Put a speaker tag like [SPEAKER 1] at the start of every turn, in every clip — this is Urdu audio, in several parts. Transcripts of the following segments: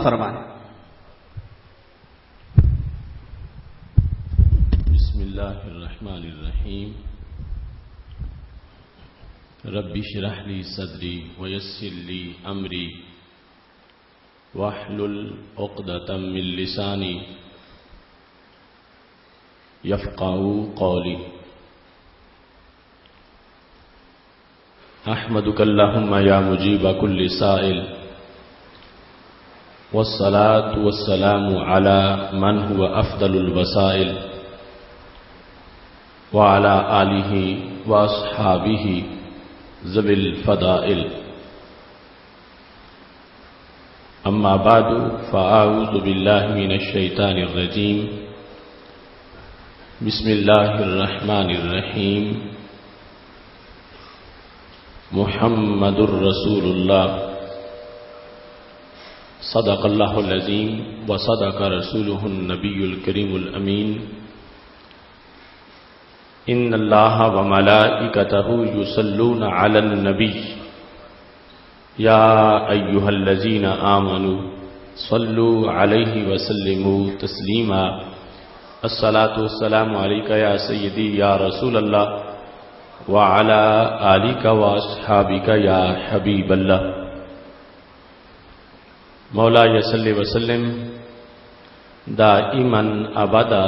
[SPEAKER 1] فرمائیں۔
[SPEAKER 2] بسم اللہ الرحمن الرحیم۔ رب اشرح لی صدری ویسر لی امری واحلل عقدۃ من لسانی یفقہوا قولی۔ احمدک اللہم یا مجیب کل سائل والصلاة والسلام علی من هو افضل الوسائل وعلى آلہ واصحابہ ذوی الفضائل۔ اما بعد فاعوذ باللہ من الشیطان الرجیم۔ بسم اللہ الرحمن الرحیم۔ محمد رسول اللہ صدق اللہ العظیم وصدق رسولہ النبی الکریم الامین۔ ان اللہ وملائکتہ یصلون علی النبی یا ایہا الذین آمنوا صلوا علیہ وسلموا تسلیما۔ الصلاۃ والسلام علیک یا سیدی یا رسول اللہ وعلی آلک واصحابک یا حبیب اللہ۔ مولاي صل وسلم دائما ابدا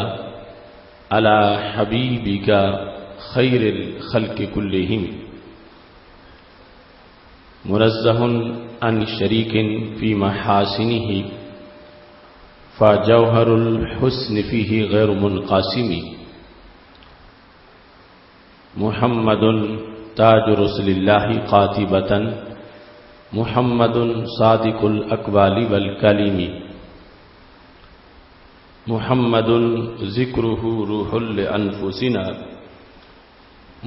[SPEAKER 2] على حبيبك خير الخلق كلهم منزه عن شريك في محاسنه فجوهر الحسن فيه غير منقسم۔ محمد تاج رسل الله قاطبة محمد صادق الاقوال والکلم۔ محمد ذکرہ روح لانفسنا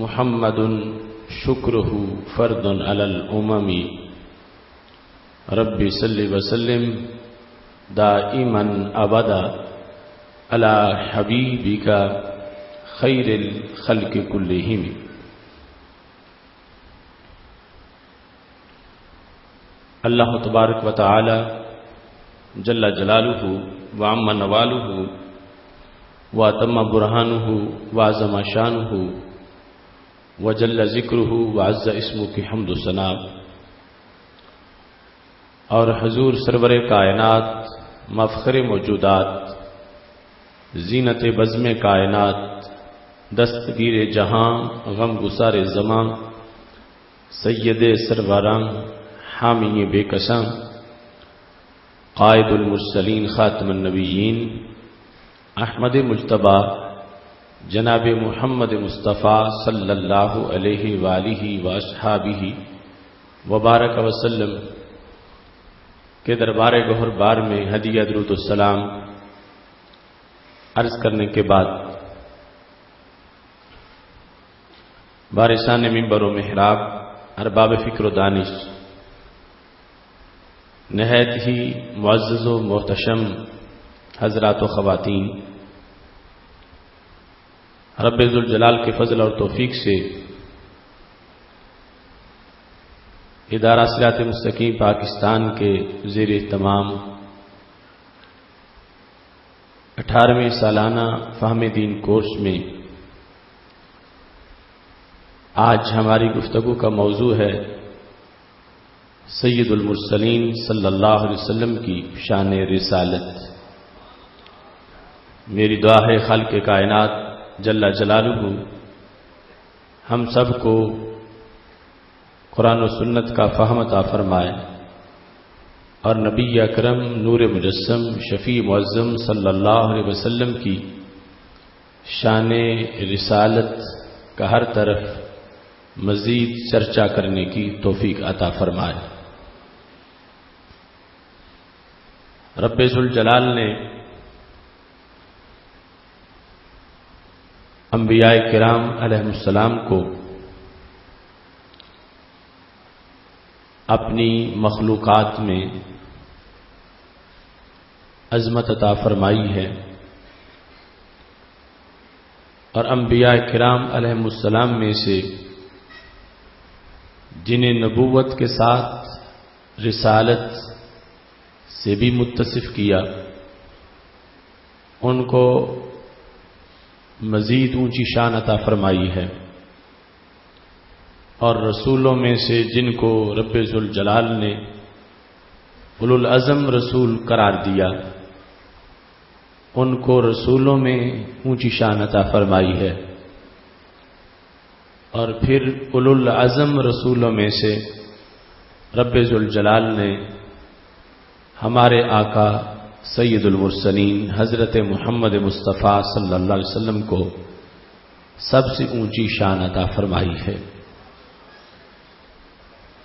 [SPEAKER 2] محمد شکرہ فرد علی الامم۔ رب صل وسلم دائما ابدا علی حبیبک خیر الخلق کلہم۔ اللہ تبارک و تعالی جل جلالہ وعم نوالہ واتم برہانہ وعظم شانہ وجل ذکرہ وعز اسمہ کی حمد و ثنا، اور حضور سرور کائنات مفخر موجودات زینت بزم کائنات دستگیر جہاں غم گسار زمان سید سروران حامی بے کساں قائد المرسلین خاتم النبیین احمد مجتبی جناب محمد مصطفیٰ صلی اللہ علیہ وآلہ واصحابہ وبارک وسلم کے دربار گوہر بار میں ہدیہ درود السلام عرض کرنے کے بعد بارسان منبر و محراب ارباب فکر و دانش، نہایت ہی معزز و محتشم حضرات و خواتین، رب ذوالجلال کے فضل اور توفیق سے ادارہ صراط مستقیم پاکستان کے زیر اہتمام 18ویں سالانہ فہم دین کورس میں آج ہماری گفتگو کا موضوع ہے سید المرسلین صلی اللہ علیہ وسلم کی شان رسالت۔ میری دعا ہے خالق کائنات جل جلالہ ہم سب کو قرآن و سنت کا فہم عطا فرمائے، اور نبی اکرم نور مجسم شفیع معظم صلی اللہ علیہ وسلم کی شان رسالت کا ہر طرف مزید چرچا کرنے کی توفیق عطا فرمائے۔ رب ذوالجلال نے انبیاء کرام علیہ السلام کو اپنی مخلوقات میں عظمت عطا فرمائی ہے، اور انبیاء کرام علیہ السلام میں سے جنہیں نبوت کے ساتھ رسالت سے بھی متصف کیا، ان کو مزید اونچی شان عطا فرمائی ہے، اور رسولوں میں سے جن کو رب ذوالجلال نے اولو العزم رسول قرار دیا، ان کو رسولوں میں اونچی شان عطا فرمائی ہے، اور پھر اولو العزم رسولوں میں سے رب ذوالجلال نے ہمارے آقا سید المرسلین حضرت محمد مصطفیٰ صلی اللہ علیہ وسلم کو سب سے اونچی شان عطا فرمائی ہے۔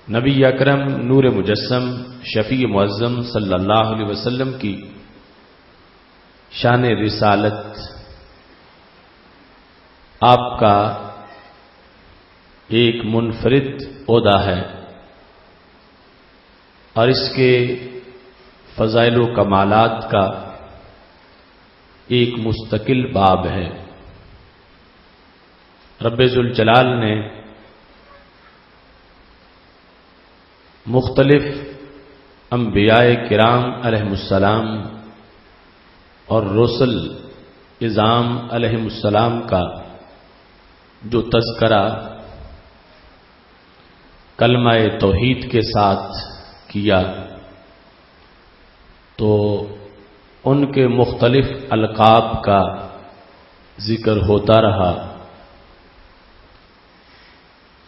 [SPEAKER 2] نبی اکرم نور مجسم شفیع معظم صلی اللہ علیہ وسلم کی شان رسالت آپ کا ایک منفرد عہدہ ہے، اور اس کے فضائل و کمالات کا ایک مستقل باب ہے۔ رب ذوالجلال نے مختلف انبیاء کرام علیہم السلام اور رسل اعظام علیہم السلام کا جو تذکرہ کلمہ توحید کے ساتھ کیا، تو ان کے مختلف القاب کا ذکر ہوتا رہا۔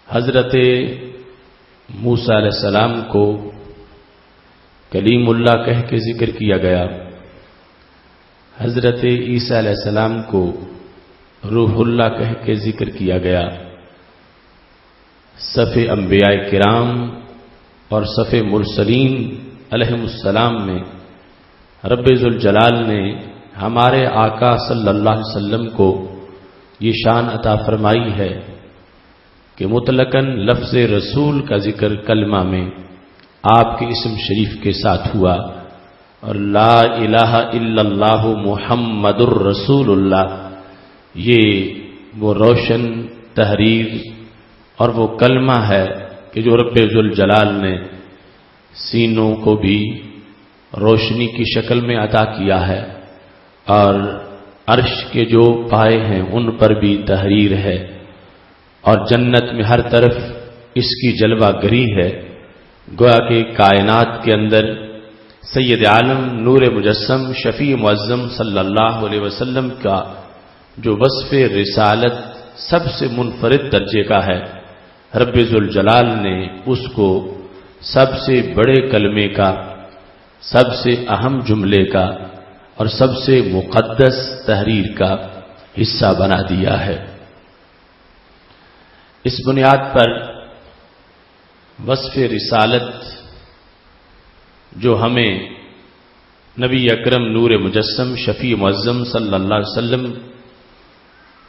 [SPEAKER 2] حضرت موسیٰ علیہ السلام کو کلیم اللہ کہہ کے ذکر کیا گیا، حضرت عیسیٰ علیہ السلام کو روح اللہ کہہ کے ذکر کیا گیا۔ صف انبیاء کرام اور صف مرسلین علیہم السلام میں رب ذوالجلال نے ہمارے آقا صلی اللہ علیہ وسلم کو یہ شان عطا فرمائی ہے کہ مطلقاً لفظ رسول کا ذکر کلمہ میں آپ کے اسم شریف کے ساتھ ہوا، اور لا الہ الا اللہ محمد الرسول اللہ، یہ وہ روشن تحریر اور وہ کلمہ ہے کہ جو رب ذوالجلال نے سینوں کو بھی روشنی کی شکل میں عطا کیا ہے، اور عرش کے جو پائے ہیں ان پر بھی تحریر ہے، اور جنت میں ہر طرف اس کی جلوہ گری ہے۔ گویا کہ کائنات کے اندر سید عالم نور مجسم شفیع معظم صلی اللہ علیہ وسلم کا جو وصف رسالت سب سے منفرد درجے کا ہے، رب ذوالجلال نے اس کو سب سے بڑے کلمے کا، سب سے اہم جملے کا اور سب سے مقدس تحریر کا حصہ بنا دیا ہے۔ اس بنیاد پر وصف رسالت جو ہمیں نبی اکرم نور مجسم شفیع معظم صلی اللہ علیہ وسلم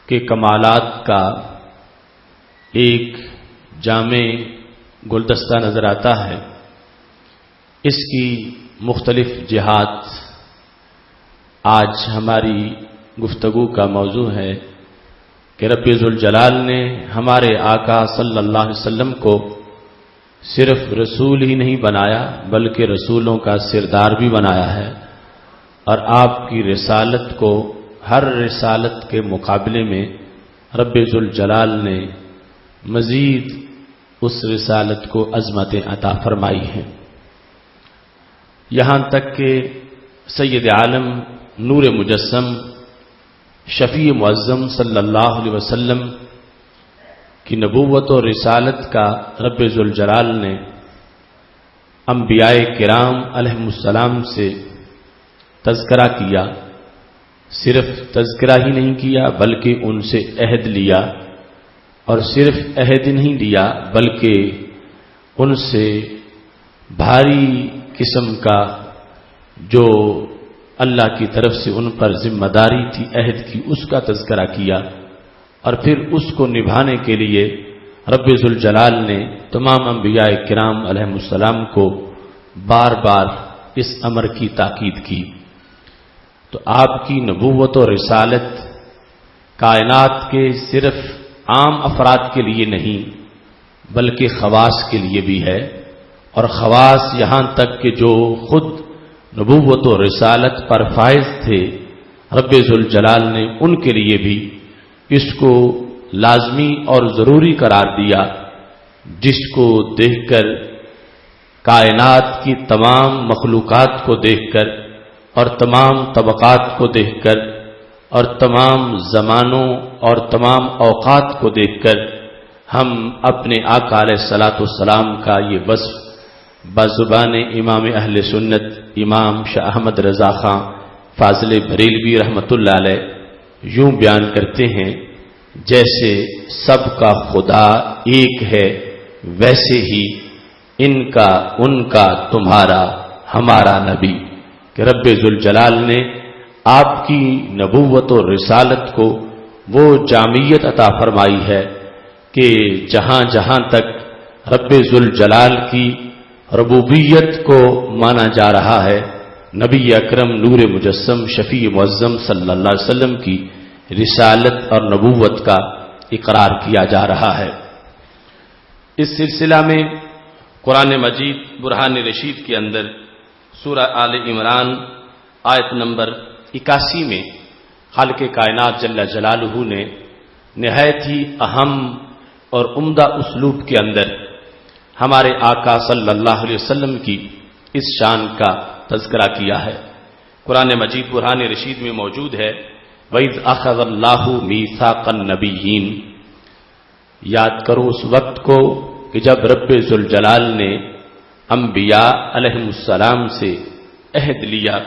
[SPEAKER 2] کے کمالات کا ایک جامع گلدستہ نظر آتا ہے، اس کی مختلف جہات آج ہماری گفتگو کا موضوع ہے کہ رب ذوالجلال نے ہمارے آقا صلی اللہ علیہ وسلم کو صرف رسول ہی نہیں بنایا بلکہ رسولوں کا سردار بھی بنایا ہے، اور آپ کی رسالت کو ہر رسالت کے مقابلے میں رب ذوالجلال نے مزید اس رسالت کو عظمتیں عطا فرمائی ہیں، یہاں تک کہ سید عالم نور مجسم شفیع معظم صلی اللہ علیہ وسلم کی نبوت و رسالت کا رب ذوالجلال نے انبیاء کرام علیہم السلام سے تذکرہ کیا، صرف تذکرہ ہی نہیں کیا بلکہ ان سے عہد لیا، اور صرف عہد نہیں لیا بلکہ ان سے بھاری قسم کا جو اللہ کی طرف سے ان پر ذمہ داری تھی عہد کی، اس کا تذکرہ کیا، اور پھر اس کو نبھانے کے لیے رب ذوالجلال نے تمام انبیاء کرام علیہم السلام کو بار بار اس امر کی تاکید کی۔ تو آپ کی نبوت و رسالت کائنات کے صرف عام افراد کے لیے نہیں بلکہ خواص کے لیے بھی ہے، اور خواص یہاں تک کہ جو خود نبوت و رسالت پر فائز تھے، رب ذوالجلال نے ان کے لیے بھی اس کو لازمی اور ضروری قرار دیا، جس کو دیکھ کر کائنات کی تمام مخلوقات کو دیکھ کر اور تمام طبقات کو دیکھ کر اور تمام زمانوں اور تمام اوقات کو دیکھ کر ہم اپنے آقا علیہ الصلاۃ والسلام کا یہ وصف بزبان امام اہل سنت امام شاہ احمد رضا خان فاضل بریلوی رحمۃ اللہ علیہ یوں بیان کرتے ہیں، جیسے سب کا خدا ایک ہے ویسے ہی ان کا ان کا تمہارا ہمارا نبی، کہ رب ذوالجلال نے آپ کی نبوت و رسالت کو وہ جامعیت عطا فرمائی ہے کہ جہاں جہاں تک رب ذوالجلال کی ربوبیت کو مانا جا رہا ہے، نبی اکرم نور مجسم شفیع معظم صلی اللہ علیہ وسلم کی رسالت اور نبوت کا اقرار کیا جا رہا ہے۔ اس سلسلہ میں قرآن مجید برہان رشید کے اندر سورہ آل عمران آیت نمبر 81 میں خالق کائنات جل جلالہ نے نہایت ہی اہم اور عمدہ اسلوب کے اندر ہمارے آقا صلی اللہ علیہ وسلم کی اس شان کا تذکرہ کیا ہے۔ قرآن مجید برہان رشید میں موجود ہے، وَإِذْ أَخَذَ اللَّهُ مِيثَاقَ النَّبِيِّينَ، یاد کرو اس وقت کو کہ جب رب ذوالجلال نے انبیاء علیہم السلام سے عہد لیا،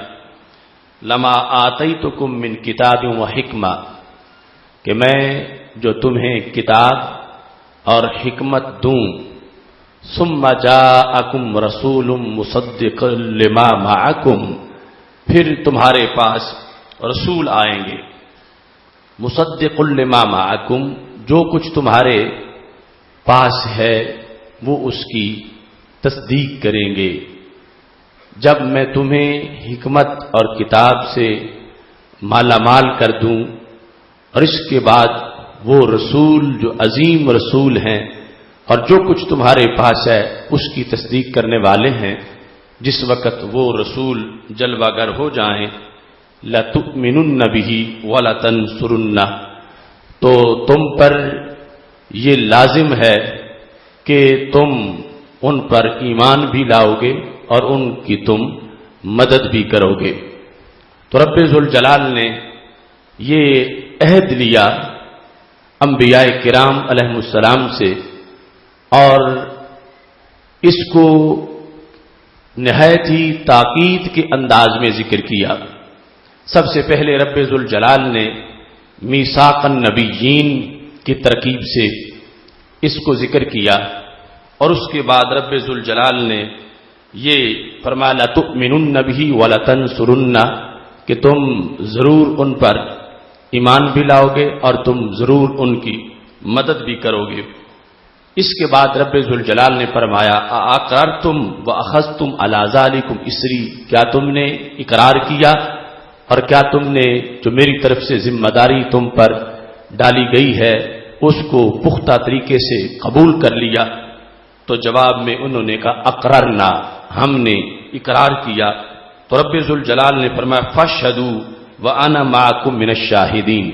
[SPEAKER 2] لما آتیتکم من کتاب و حکمہ، کہ میں جو تمہیں کتاب اور حکمت دوں، ثم جاءکم رسول مصدق لما معکم، پھر تمہارے پاس رسول آئیں گے، مصدق لما معکم، جو کچھ تمہارے پاس ہے وہ اس کی تصدیق کریں گے۔ جب میں تمہیں حکمت اور کتاب سے مالا مال کر دوں اور اس کے بعد وہ رسول جو عظیم رسول ہیں اور جو کچھ تمہارے پاس ہے اس کی تصدیق کرنے والے ہیں، جس وقت وہ رسول جلوہ گر ہو جائیں، لَتُؤْمِنُنَّ بِهِ وَلَتَنْصُرُنَّهُ، تو تم پر یہ لازم ہے کہ تم ان پر ایمان بھی لاؤ گے اور ان کی تم مدد بھی کرو گے۔ تو رب ذوالجلال نے یہ عہد لیا انبیاء کرام علیہ السلام سے اور اس کو نہایت ہی تاکید کے انداز میں ذکر کیا۔ سب سے پہلے رب ذوالجلال نے میثاق النبیین کی ترکیب سے اس کو ذکر کیا اور اس کے بعد رب ذوالجلال نے یہ فرمایا لَتُؤْمِنُنَّ بِهِ وَلَتَنْصُرُنَّهُ، کہ تم ضرور ان پر ایمان بھی لاؤ گے اور تم ضرور ان کی مدد بھی کرو گے۔ اس کے بعد رب ذوالجلال نے فرمایا اَأَقْرَرْتُمْ وَأَخَذْتُمْ عَلَىٰ ذَٰلِكُمْ اِصْرِي، کیا تم نے اقرار کیا اور کیا تم نے جو میری طرف سے ذمہ داری تم پر ڈالی گئی ہے اس کو پختہ طریقے سے قبول کر لیا؟ تو جواب میں انہوں نے کہا اقررنا، ہم نے اقرار کیا۔ تو رب ذوالجلال نے فرمایا فاشهدوا وَأَنَا مَعَكُمْ مِنَ الشَّاهِدِينَ،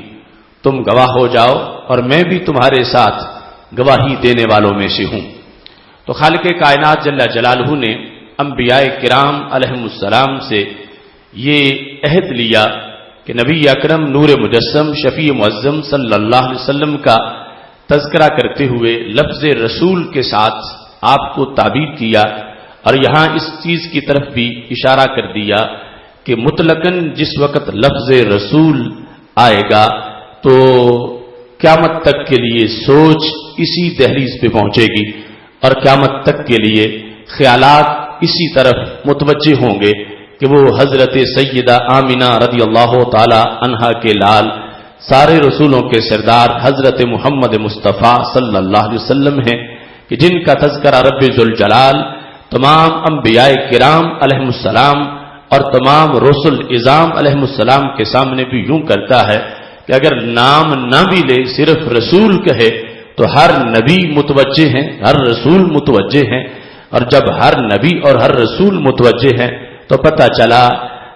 [SPEAKER 2] تم گواہ ہو جاؤ اور میں بھی تمہارے ساتھ گواہی دینے والوں میں سے ہوں۔ تو خالق کائنات جل جلالہ نے انبیاء کرام علیہم السلام سے یہ عہد لیا کہ نبی اکرم نور مجسم شفیع معظم صلی اللہ علیہ وسلم کا تذکرہ کرتے ہوئے لفظ رسول کے ساتھ آپ کو تعبیر کیا اور یہاں اس چیز کی طرف بھی اشارہ کر دیا کہ مطلقاً جس وقت لفظ رسول آئے گا تو قیامت تک کے لیے سوچ اسی دہلیز پہ پہنچے گی اور قیامت تک کے لیے خیالات اسی طرف متوجہ ہوں گے کہ وہ حضرت سیدہ آمینہ رضی اللہ تعالی عنہا کے لال سارے رسولوں کے سردار حضرت محمد مصطفیٰ صلی اللہ علیہ وسلم ہیں، کہ جن کا تذکرہ رب ذوالجلال تمام انبیاء کرام علیہم السلام اور تمام رسل اعظام علیہم السلام کے سامنے بھی یوں کرتا ہے کہ اگر نام نہ بھی لے صرف رسول کہے تو ہر نبی متوجہ ہیں، ہر رسول متوجہ ہیں، اور جب ہر نبی اور ہر رسول متوجہ ہیں تو تو پتہ چلا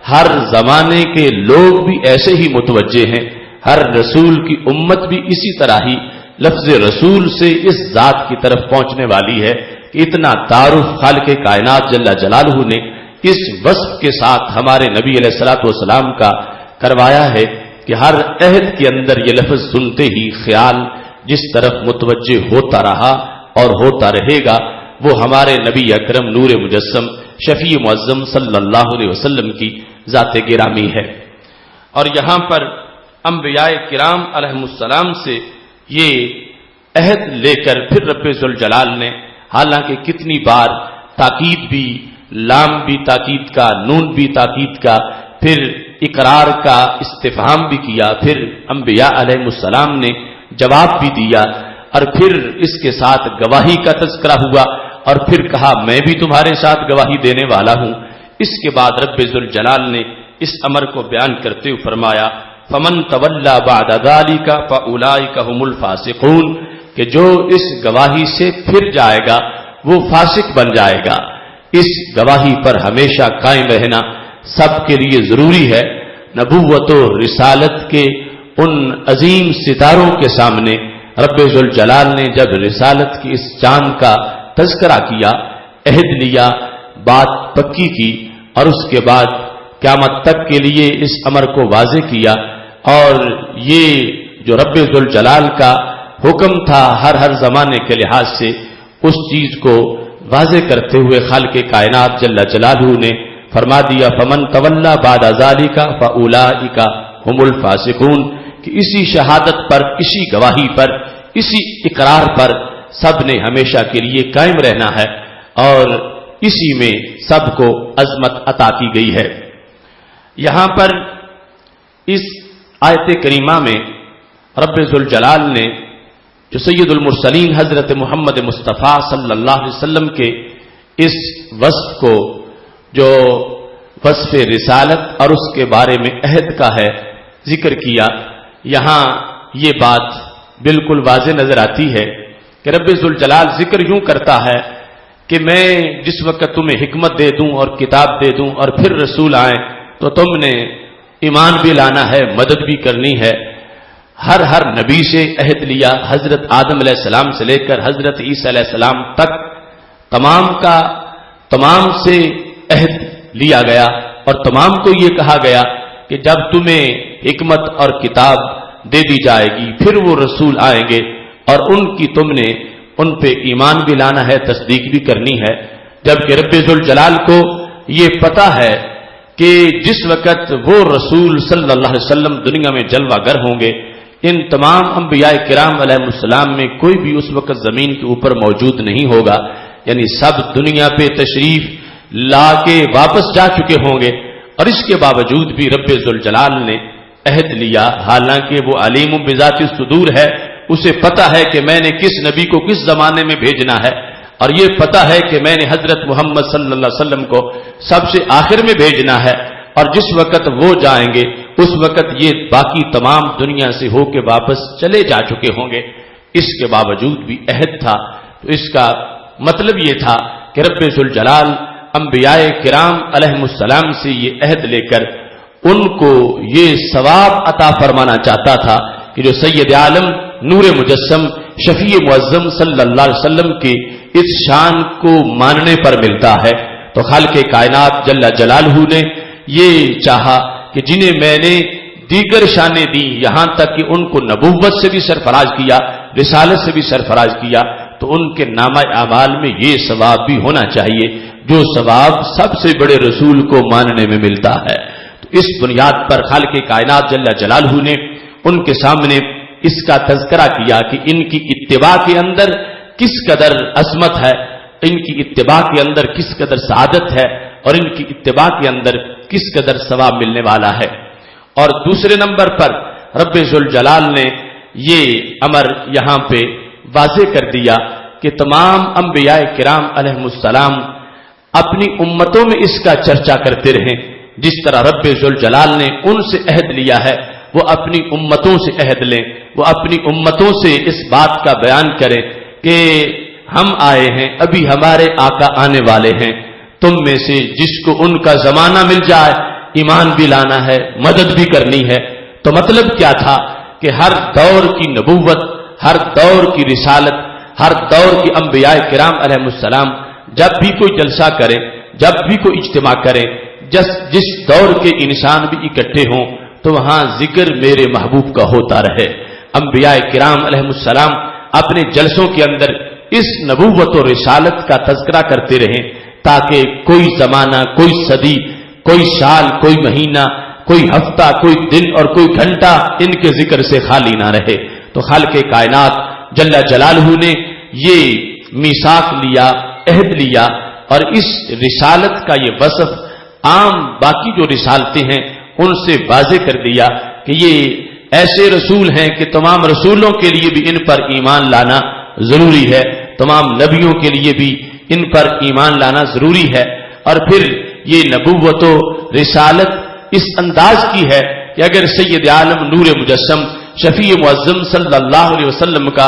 [SPEAKER 2] ہر زمانے کے لوگ بھی ایسے ہی متوجہ ہیں، ہر رسول کی امت بھی اسی طرح ہی لفظ رسول سے اس ذات کی طرف پہنچنے والی ہے کہ اتنا تعارف خالق کائنات جل جلالہ نے اس وصف کے ساتھ ہمارے نبی علیہ الصلوۃ والسلام کا کروایا ہے کہ ہر عہد کے اندر یہ لفظ سنتے ہی خیال جس طرف متوجہ ہوتا رہا اور ہوتا رہے گا وہ ہمارے نبی اکرم نور مجسم شفیع معظم صلی اللہ علیہ وسلم کی ذات گرامی ہے۔ اور یہاں پر انبیاء کرام علیہم السلام سے یہ عہد لے کر پھر رب ذوالجلال نے حالانکہ کتنی بار تاکید بھی، لام بھی تاکید کا، نون بھی تاکید کا، پھر اقرار کا استفہام بھی کیا، پھر انبیاء علیہم السلام نے جواب بھی دیا، اور پھر اس کے ساتھ گواہی کا تذکرہ ہوا، اور پھر کہا میں بھی تمہارے ساتھ گواہی دینے والا ہوں۔ اس کے بعد رب ذوالجلال نے اس امر کو بیان کرتے ہوئے فرمایا فمن تولی بعد ذلک فاولئک هم الفاسقون، کہ جو اس گواہی سے پھر جائے گا وہ فاسق بن جائے گا۔ اس گواہی پر ہمیشہ قائم رہنا سب کے لیے ضروری ہے۔ نبوت و رسالت کے ان عظیم ستاروں کے سامنے رب ذوالجلال نے جب رسالت کی اس چاند کا تذکرہ کیا، عہد لیا، بات پکی کی، اور اس کے بعد قیامت تک کے لیے اس امر کو واضح کیا، اور یہ جو رب ذوالجلال کا حکم تھا ہر زمانے کے لحاظ سے اس چیز کو واضح کرتے ہوئے خالق کائنات جل جلالہ نے فرما دیا فمن تولی بعد ذلک فاولئک هم الفاسقون، کہ اسی شہادت پر، اسی گواہی پر، اسی اقرار پر سب نے ہمیشہ کے لیے قائم رہنا ہے، اور اسی میں سب کو عظمت عطا کی گئی ہے۔ یہاں پر اس آیت کریمہ میں رب ذوالجلال نے جو سید المرسلین حضرت محمد مصطفیٰ صلی اللہ علیہ وسلم کے اس وصف کو، جو وصف رسالت اور اس کے بارے میں عہد کا ہے، ذکر کیا۔ یہاں یہ بات بالکل واضح نظر آتی ہے کہ رب ذوالجلال ذکر یوں کرتا ہے کہ میں جس وقت تمہیں حکمت دے دوں اور کتاب دے دوں اور پھر رسول آئیں تو تم نے ایمان بھی لانا ہے، مدد بھی کرنی ہے۔ ہر نبی سے عہد لیا، حضرت آدم علیہ السلام سے لے کر حضرت عیسیٰ علیہ السلام تک تمام سے عہد لیا گیا، اور تمام کو یہ کہا گیا کہ جب تمہیں حکمت اور کتاب دے دی جائے گی پھر وہ رسول آئیں گے، اور ان کی تم نے ان پہ ایمان بھی لانا ہے، تصدیق بھی کرنی ہے۔ جبکہ رب ذوالجلال کو یہ پتا ہے کہ جس وقت وہ رسول صلی اللہ علیہ وسلم دنیا میں جلوہ گر ہوں گے، ان تمام انبیاء کرام علیہ السلام میں کوئی بھی اس وقت زمین کے اوپر موجود نہیں ہوگا، یعنی سب دنیا پہ تشریف لا کے واپس جا چکے ہوں گے، اور اس کے باوجود بھی رب ذوالجلال نے عہد لیا، حالانکہ وہ علیم بذات الصدور ہے، اسے پتا ہے کہ میں نے کس نبی کو کس زمانے میں بھیجنا ہے، اور یہ پتا ہے کہ میں نے حضرت محمد صلی اللہ علیہ وسلم کو سب سے آخر میں بھیجنا ہے، اور جس وقت وہ جائیں گے اس وقت یہ باقی تمام دنیا سے ہو کے واپس چلے جا چکے ہوں گے۔ اس کے باوجود بھی عہد تھا، تو اس کا مطلب یہ تھا کہ رب ذوالجلال انبیاء کرام علیہم السلام سے یہ عہد لے کر ان کو یہ ثواب عطا فرمانا چاہتا تھا کہ جو سید عالم نور مجسم شفیع معظم صلی اللہ علیہ وسلم کی اس شان کو ماننے پر ملتا ہے۔ تو خالق کائنات جل جلالہ نے یہ چاہا کہ جنہیں میں نے دیگر شانیں دی، یہاں تک کہ ان کو نبوت سے بھی سرفراز کیا، رسالت سے بھی سرفراز کیا، تو ان کے نامہ اعمال میں یہ ثواب بھی ہونا چاہیے جو ثواب سب سے بڑے رسول کو ماننے میں ملتا ہے۔ تو اس بنیاد پر خالق کائنات جل جلالہ نے ان کے سامنے اس کا تذکرہ کیا کہ ان کی اتباع کے اندر کس قدر عظمت ہے، ان کی اتباع کے اندر کس قدر سعادت ہے، اور ان کی اتباع کے اندر کس قدر ثواب ملنے والا ہے۔ اور دوسرے نمبر پر رب ذوالجلال نے یہ امر یہاں پہ واضح کر دیا کہ تمام انبیاء کرام علیہم السلام اپنی امتوں میں اس کا چرچا کرتے رہیں، جس طرح رب ذوالجلال نے ان سے عہد لیا ہے وہ اپنی امتوں سے عہد لیں، وہ اپنی امتوں سے اس بات کا بیان کریں کہ ہم آئے ہیں، ابھی ہمارے آقا آنے والے ہیں، تم میں سے جس کو ان کا زمانہ مل جائے ایمان بھی لانا ہے، مدد بھی کرنی ہے۔ تو مطلب کیا تھا کہ ہر دور کی نبوت، ہر دور کی رسالت، ہر دور کی انبیاء کرام علیہ السلام جب بھی کوئی جلسہ کرے، جب بھی کوئی اجتماع کرے، جس دور کے انسان بھی اکٹھے ہوں تو وہاں ذکر میرے محبوب کا ہوتا رہے۔ انبیاء کرام علیہ السلام اپنے جلسوں کے اندر اس نبوت و رسالت کا تذکرہ کرتے رہیں تاکہ کوئی زمانہ، کوئی صدی، کوئی سال، کوئی مہینہ، کوئی ہفتہ، کوئی دن اور کوئی گھنٹہ ان کے ذکر سے خالی نہ رہے۔ تو خالق کائنات جل جلالہ نے یہ میثاق لیا، عہد لیا، اور اس رسالت کا یہ وصف عام باقی جو رسالتیں ہیں ان سے واضح کر دیا کہ یہ ایسے رسول ہیں کہ تمام رسولوں کے لیے بھی ان پر ایمان لانا ضروری ہے، تمام نبیوں کے لیے بھی ان پر ایمان لانا ضروری ہے۔ اور پھر یہ نبوت و رسالت اس انداز کی ہے کہ اگر سید عالم نور مجسم شفیع معظم صلی اللہ علیہ وسلم کا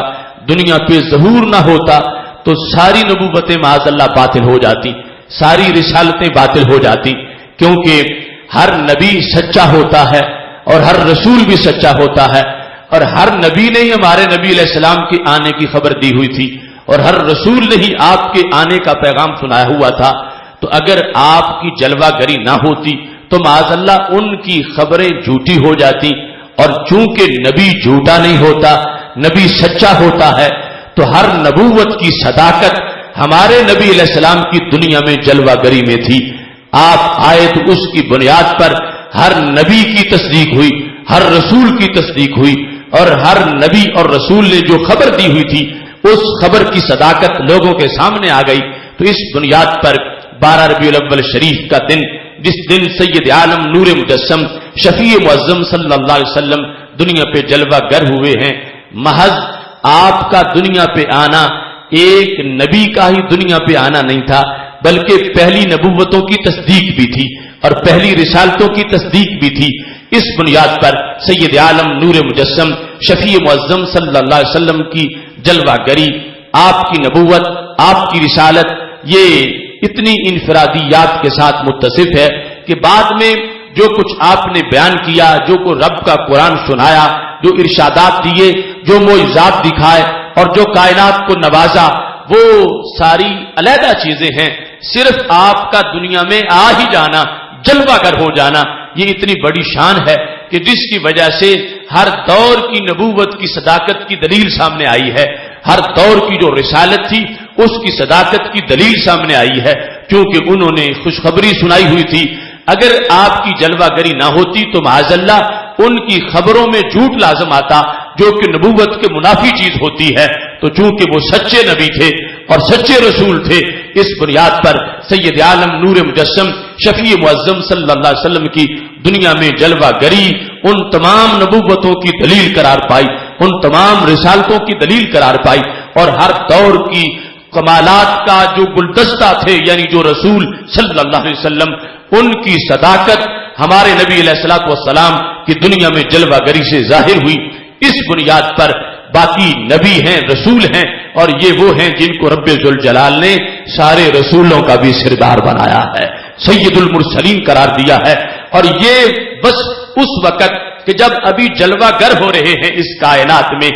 [SPEAKER 2] دنیا پہ ظہور نہ ہوتا تو ساری نبوتیں معاذ اللہ باطل ہو جاتی، ساری رسالتیں باطل ہو جاتی، کیونکہ ہر نبی سچا ہوتا ہے اور ہر رسول بھی سچا ہوتا ہے، اور ہر نبی نے ہی ہمارے نبی علیہ السلام کے آنے کی خبر دی ہوئی تھی، اور ہر رسول نے ہی آپ کے آنے کا پیغام سنایا ہوا تھا۔ تو اگر آپ کی جلوہ گری نہ ہوتی تو معاذ اللہ ان کی خبریں جھوٹی ہو جاتی، اور چونکہ نبی جھوٹا نہیں ہوتا، نبی سچا ہوتا ہے، تو ہر نبوت کی صداقت ہمارے نبی علیہ السلام کی دنیا میں جلوہ گری میں تھی۔ آپ آئے تو اس کی بنیاد پر ہر نبی کی تصدیق ہوئی، ہر رسول کی تصدیق ہوئی، اور ہر نبی اور رسول نے جو خبر دی ہوئی تھی اس خبر کی صداقت لوگوں کے سامنے آ گئی۔ تو اس بنیاد پر 12 ربیع الاول شریف کا دن، جس دن سید عالم نور مجسم شفیع معظم صلی اللہ علیہ وسلم دنیا پہ جلوہ گر ہوئے ہیں، محض آپ کا دنیا پہ آنا ایک نبی کا ہی دنیا پہ آنا نہیں تھا، بلکہ پہلی نبوتوں کی تصدیق بھی تھی اور پہلی رسالتوں کی تصدیق بھی تھی۔ اس بنیاد پر سید عالم نور مجسم شفیع معظم صلی اللہ علیہ وسلم کی جلوہ گری، آپ کی نبوت، آپ کی رسالت، یہ اتنی انفرادیات کے ساتھ متصف ہے کہ بعد میں جو کچھ آپ نے بیان کیا، جو کو رب کا قرآن سنایا، جو ارشادات دیے، جو معجزات دکھائے اور جو کائنات کو نوازا، وہ ساری علیحدہ چیزیں ہیں۔ صرف آپ کا دنیا میں آ ہی جانا، جلوہ گر ہو جانا، یہ اتنی بڑی شان ہے کہ جس کی وجہ سے ہر دور کی نبوت کی صداقت کی دلیل سامنے آئی ہے، ہر دور کی جو رسالت تھی اس کی صداقت کی دلیل سامنے آئی ہے، کیونکہ انہوں نے خوشخبری سنائی ہوئی تھی۔ اگر آپ کی جلوہ گری نہ ہوتی تو معاذ اللہ ان کی خبروں میں جھوٹ لازم آتا، جو کہ نبوت کے منافی چیز ہوتی ہے۔ تو چونکہ وہ سچے نبی تھے اور سچے رسول تھے، اس بنیاد پر سید عالم نور مجسم شفیع معظم صلی اللہ علیہ وسلم کی دنیا میں جلوہ گری ان تمام نبوتوں کی دلیل قرار پائی، ان تمام رسالتوں کی دلیل قرار پائی، اور ہر دور کی کمالات کا جو گلدستہ تھے، یعنی جو رسول صلی اللہ علیہ وسلم، ان کی صداقت ہمارے نبی علیہ الصلوۃ والسلام کی دنیا میں جلوہ گری سے ظاہر ہوئی۔ اس بنیاد پر باقی نبی ہیں، رسول ہیں، اور یہ وہ ہیں جن کو رب ذوالجلال نے سارے رسولوں کا بھی سردار بنایا ہے، سید المرسلین قرار دیا ہے۔ اور یہ بس اس وقت کہ جب ابھی جلوہ گر ہو رہے ہیں اس کائنات میں،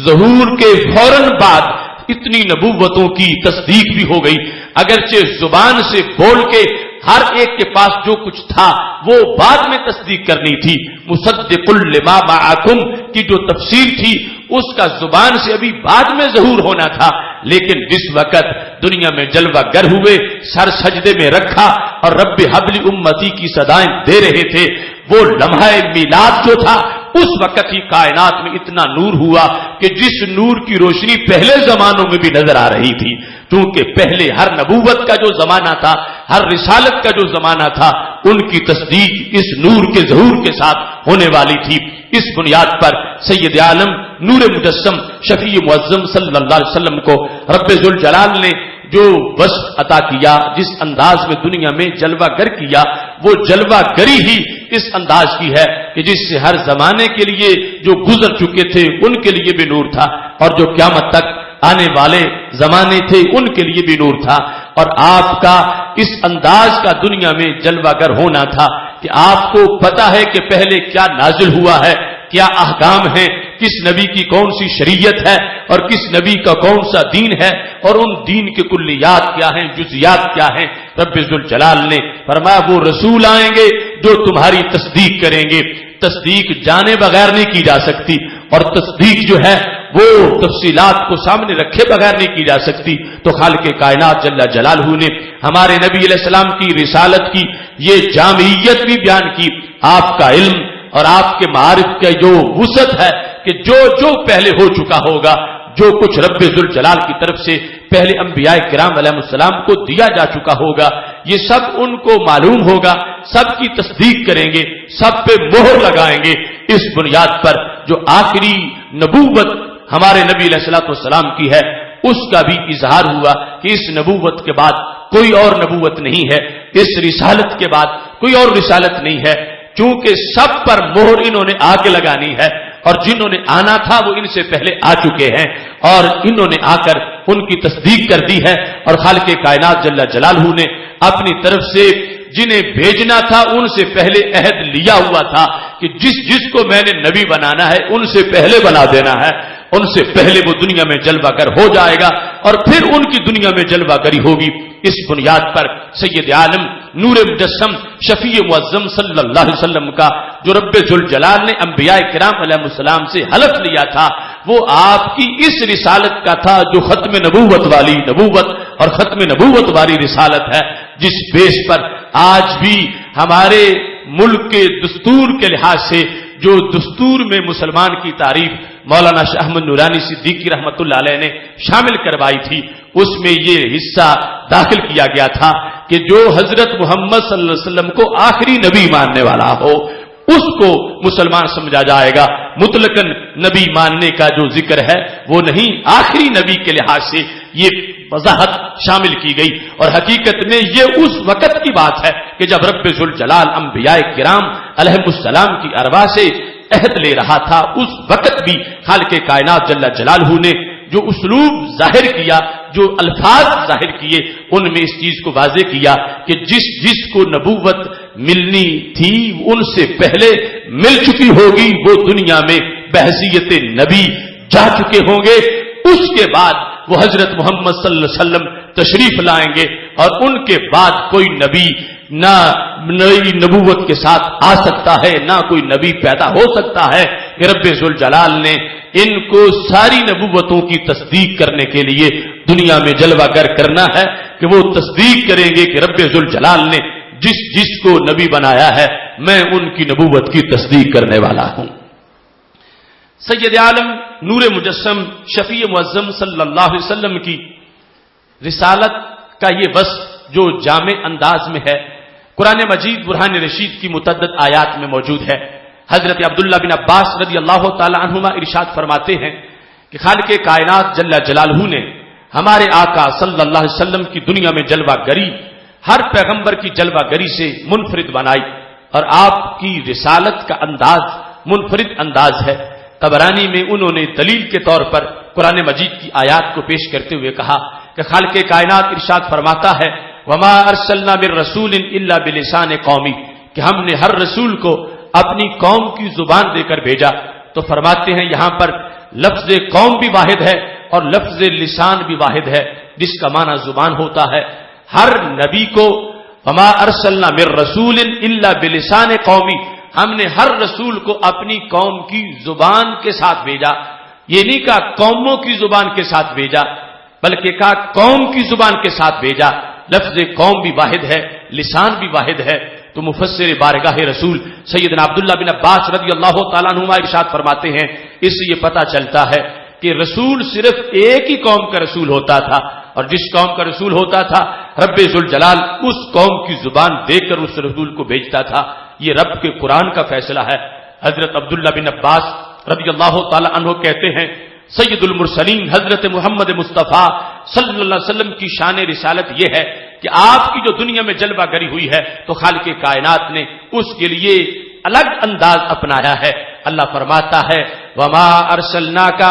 [SPEAKER 2] ظہور کے فوراً بعد اتنی نبوتوں کی تصدیق بھی ہو گئی، اگرچہ زبان سے بول کے ہر ایک کے پاس جو کچھ تھا وہ بعد میں تصدیق کرنی تھی۔ مصدق لما معکم کی جو تفسیر تھی اس کا زبان سے ابھی بعد میں ظہور ہونا تھا، لیکن جس وقت دنیا میں جلوہ گر ہوئے، سر سجدے میں رکھا اور رب حبل امتی کی صدائیں دے رہے تھے، وہ لمحہ میلاد جو تھا اس وقت ہی کائنات میں اتنا نور ہوا کہ جس نور کی روشنی پہلے زمانوں میں بھی نظر آ رہی تھی، کیونکہ پہلے ہر نبوت کا جو زمانہ تھا، ہر رسالت کا جو زمانہ تھا، ان کی تصدیق اس نور کے ظہور کے ساتھ ہونے والی تھی۔ اس بنیاد پر سید عالم نور مجسم شفیع معظم صلی اللہ علیہ وسلم کو رب ذوالجلال نے جو وصف عطا کیا، جس انداز میں دنیا میں جلوہ گر کیا، وہ جلوہ گری ہی اس انداز کی ہے کہ جس سے ہر زمانے کے لیے جو گزر چکے تھے ان کے لیے بھی نور تھا، اور جو قیامت تک آنے والے زمانے تھے ان کے لیے بھی نور تھا، اور آپ کا اس انداز کا دنیا میں جلوہ گر ہونا تھا کہ آپ کو پتا ہے کہ پہلے کیا نازل ہوا ہے، کیا احکام ہیں، کس نبی کی کون سی شریعت ہے اور کس نبی کا کون سا دین ہے، اور ان دین کے کلیات کیا ہیں، جزیات کیا ہیں۔ رب ذوالجلال نے فرمایا وہ رسول آئیں گے جو تمہاری تصدیق کریں گے۔ تصدیق جانے بغیر نہیں کی جا سکتی، اور تصدیق جو ہے وہ تفصیلات کو سامنے رکھے بغیر نہیں کی جا سکتی۔ تو خالق کائنات جل جلالہ نے ہمارے نبی علیہ السلام کی رسالت کی یہ جامعیت بھی بیان کی۔ آپ کا علم اور آپ کے معارف کا جو وسعت ہے کہ جو پہلے ہو چکا ہوگا، جو کچھ رب ذوالجلال کی طرف سے پہلے انبیاء کرام علیہ السلام کو دیا جا چکا ہوگا، یہ سب ان کو معلوم ہوگا، سب کی تصدیق کریں گے، سب پہ مہر لگائیں گے۔ اس بنیاد پر جو آخری نبوت ہمارے نبی علیہ الصلوۃ والسلام کی ہے، اس کا بھی اظہار ہوا کہ اس نبوت کے بعد کوئی اور نبوت نہیں ہے، اس رسالت کے بعد کوئی اور رسالت نہیں ہے، چونکہ سب پر مہر انہوں نے آگے لگانی ہے، اور جنہوں نے آنا تھا وہ ان سے پہلے آ چکے ہیں، اور انہوں نے آ کر ان کی تصدیق کر دی ہے۔ اور خالق کائنات جل جلالہ نے اپنی طرف سے جنہیں بھیجنا تھا ان سے پہلے عہد لیا ہوا تھا کہ جس کو میں نے نبی بنانا ہے ان سے پہلے بنا دینا ہے، ان سے پہلے وہ دنیا میں جلوہ گر ہو جائے گا اور پھر ان کی دنیا میں جلوہ گری ہوگی۔ اس بنیاد پر سید عالم نور مجسم شفیع معظم صلی اللہ علیہ وسلم کا جو رب ذوالجلال نے انبیاء کرام علیہ السلام سے حلف لیا تھا، وہ آپ کی اس رسالت کا تھا جو ختم نبوت والی نبوت اور ختم نبوت والی رسالت ہے، جس بیس پر آج بھی ہمارے ملک کے دستور کے لحاظ سے جو دستور میں مسلمان کی تعریف مولانا شاہ احمد نورانی صدیقی رحمۃ اللہ علیہ نے شامل کروائی تھی، اس میں یہ حصہ داخل کیا گیا تھا کہ جو حضرت محمد صلی اللہ علیہ وسلم کو آخری نبی ماننے والا ہو اس کو مسلمان سمجھا جائے گا۔ مطلقاً نبی ماننے کا جو ذکر ہے وہ نہیں، آخری نبی کے لحاظ سے یہ وضاحت شامل کی گئی، اور حقیقت میں یہ اس وقت کی بات ہے کہ جب رب ذوالجلال انبیاء کرام علیہ السلام کی ارواح سے عہد لے رہا تھا، اس وقت بھی خالق کائنات جل جلالہ نے جو اسلوب ظاہر کیا، جو الفاظ ظاہر کیے، ان میں اس چیز کو واضح کیا کہ جس کو نبوت ملنی تھی ان سے پہلے مل چکی ہوگی، وہ دنیا میں بحیثیت نبی جا چکے ہوں گے، اس کے بعد وہ حضرت محمد صلی اللہ علیہ وسلم تشریف لائیں گے، اور ان کے بعد کوئی نبی نہ نئی نبوت کے ساتھ آ سکتا ہے، نہ کوئی نبی پیدا ہو سکتا ہے کہ رب ذوالجلال نے ان کو ساری نبوتوں کی تصدیق کرنے کے لیے دنیا میں جلوہ گر کرنا ہے کہ وہ تصدیق کریں گے کہ رب ذوالجلال نے جس کو نبی بنایا ہے میں ان کی نبوت کی تصدیق کرنے والا ہوں۔ سید عالم نور مجسم شفیع معظم صلی اللہ علیہ وسلم کی رسالت کا یہ وصف جو جامع انداز میں ہے، قرآن مجید برہان رشید کی متعدد آیات میں موجود ہے۔ حضرت عبداللہ بن عباس رضی اللہ تعالی عنہما ارشاد فرماتے ہیں کہ خالق کائنات جل جلالہ نے ہمارے آقا صلی اللہ علیہ وسلم کی دنیا میں جلوہ گری ہر پیغمبر کی جلوہ گری سے منفرد بنائی، اور آپ کی رسالت کا انداز منفرد انداز ہے۔ طبرانی میں انہوں نے دلیل کے طور پر قرآن مجید کی آیات کو پیش کرتے ہوئے کہا کہ خالق کائنات ارشاد فرماتا ہے وما ارسلنا من رسول الا بلسان قومی، کہ ہم نے ہر رسول کو اپنی قوم کی زبان دے کر بھیجا۔ تو فرماتے ہیں یہاں پر لفظ قوم بھی واحد ہے اور لفظ لسان بھی واحد ہے، جس کا معنی زبان ہوتا ہے۔ ہر نبی کو وما ارسلنا من رسول الا بلسان قومی، ہم نے ہر رسول کو اپنی قوم کی زبان کے ساتھ بھیجا۔ یہ نہیں کہا قوموں کی زبان کے ساتھ بھیجا، بلکہ کہا قوم کی زبان کے ساتھ بھیجا۔ لفظ قوم بھی واحد ہے، لسان بھی واحد ہے۔ تو مفسر بارگاہ رسول سیدنا عبداللہ بن عباس رضی اللہ تعالیٰ عنہما ارشاد فرماتے ہیں اس سے یہ پتہ چلتا ہے کہ رسول صرف ایک ہی قوم کا رسول ہوتا تھا، اور جس قوم کا رسول ہوتا تھا رب ذوالجلال اس قوم کی زبان دے کر اس رسول کو بھیجتا تھا۔ یہ رب کے قرآن کا فیصلہ ہے۔ حضرت عبداللہ بن عباس رضی اللہ تعالی عنہ کہتے ہیں سید المرسلین حضرت محمد مصطفیٰ صلی اللہ علیہ وسلم کی شان رسالت یہ ہے کہ آپ کی جو دنیا میں جلوہ گری ہوئی ہے تو خالق کائنات نے اس کے لیے الگ انداز اپنایا ہے۔ اللہ فرماتا ہے وما ارسلناک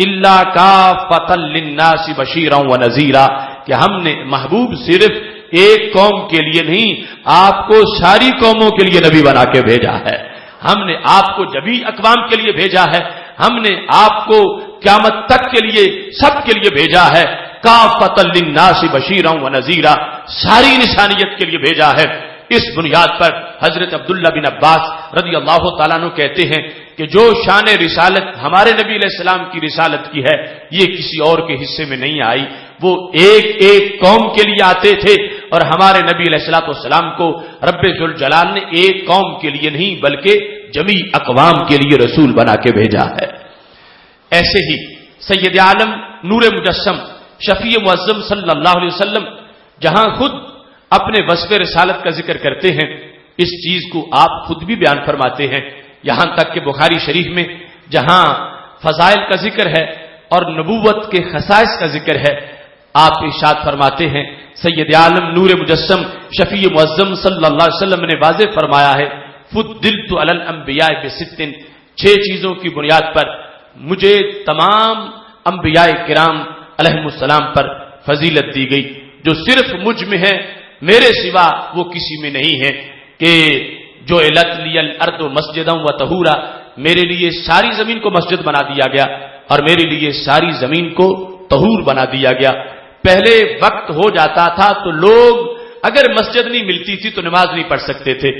[SPEAKER 2] الا کافۃ للناس بشیرا ونذیرا، کہ ہم نے محبوب صرف ایک قوم کے لیے نہیں، آپ کو ساری قوموں کے لیے نبی بنا کے بھیجا ہے، ہم نے آپ کو جمیع اقوام کے لیے بھیجا ہے، ہم نے آپ کو قیامت تک کے لیے سب کے لیے بھیجا ہے، کافۃ للناس بشیرا ونذیرا، ساری انسانیت کے لیے بھیجا ہے۔ اس بنیاد پر حضرت عبداللہ بن عباس رضی اللہ تعالیٰ عنہ کہتے ہیں کہ جو شان رسالت ہمارے نبی علیہ السلام کی رسالت کی ہے یہ کسی اور کے حصے میں نہیں آئی، وہ ایک ایک قوم کے لیے آتے تھے، اور ہمارے نبی علیہ الصلوۃ والسلام کو رب ذوالجلال نے ایک قوم کے لیے نہیں بلکہ جمیع اقوام کے لیے رسول بنا کے بھیجا ہے۔ ایسے ہی سید عالم نور مجسم شفیع معظم صلی اللہ علیہ وسلم جہاں خود اپنے وصف رسالت کا ذکر کرتے ہیں، اس چیز کو آپ خود بھی بیان فرماتے ہیں، یہاں تک کہ بخاری شریف میں جہاں فضائل کا ذکر ہے اور نبوت کے خصائص کا ذکر ہے، آپ ارشاد فرماتے ہیں سید عالم نور مجسم شفیع معظم صلی اللہ علیہ وسلم نے واضح فرمایا ہے، فضلت علی الانبیاء بست، 6 چیزوں کی بنیاد پر مجھے تمام انبیاء کرام علیہم السلام پر فضیلت دی گئی، جو صرف مجھ میں ہے، میرے سوا وہ کسی میں نہیں ہے، کہ جو علت لی الارض مسجدا و طہورا، میرے لیے ساری زمین کو مسجد بنا دیا گیا اور میرے لیے ساری زمین کو طہور بنا دیا گیا۔ پہلے وقت ہو جاتا تھا تو لوگ اگر مسجد نہیں ملتی تھی تو نماز نہیں پڑھ سکتے تھے،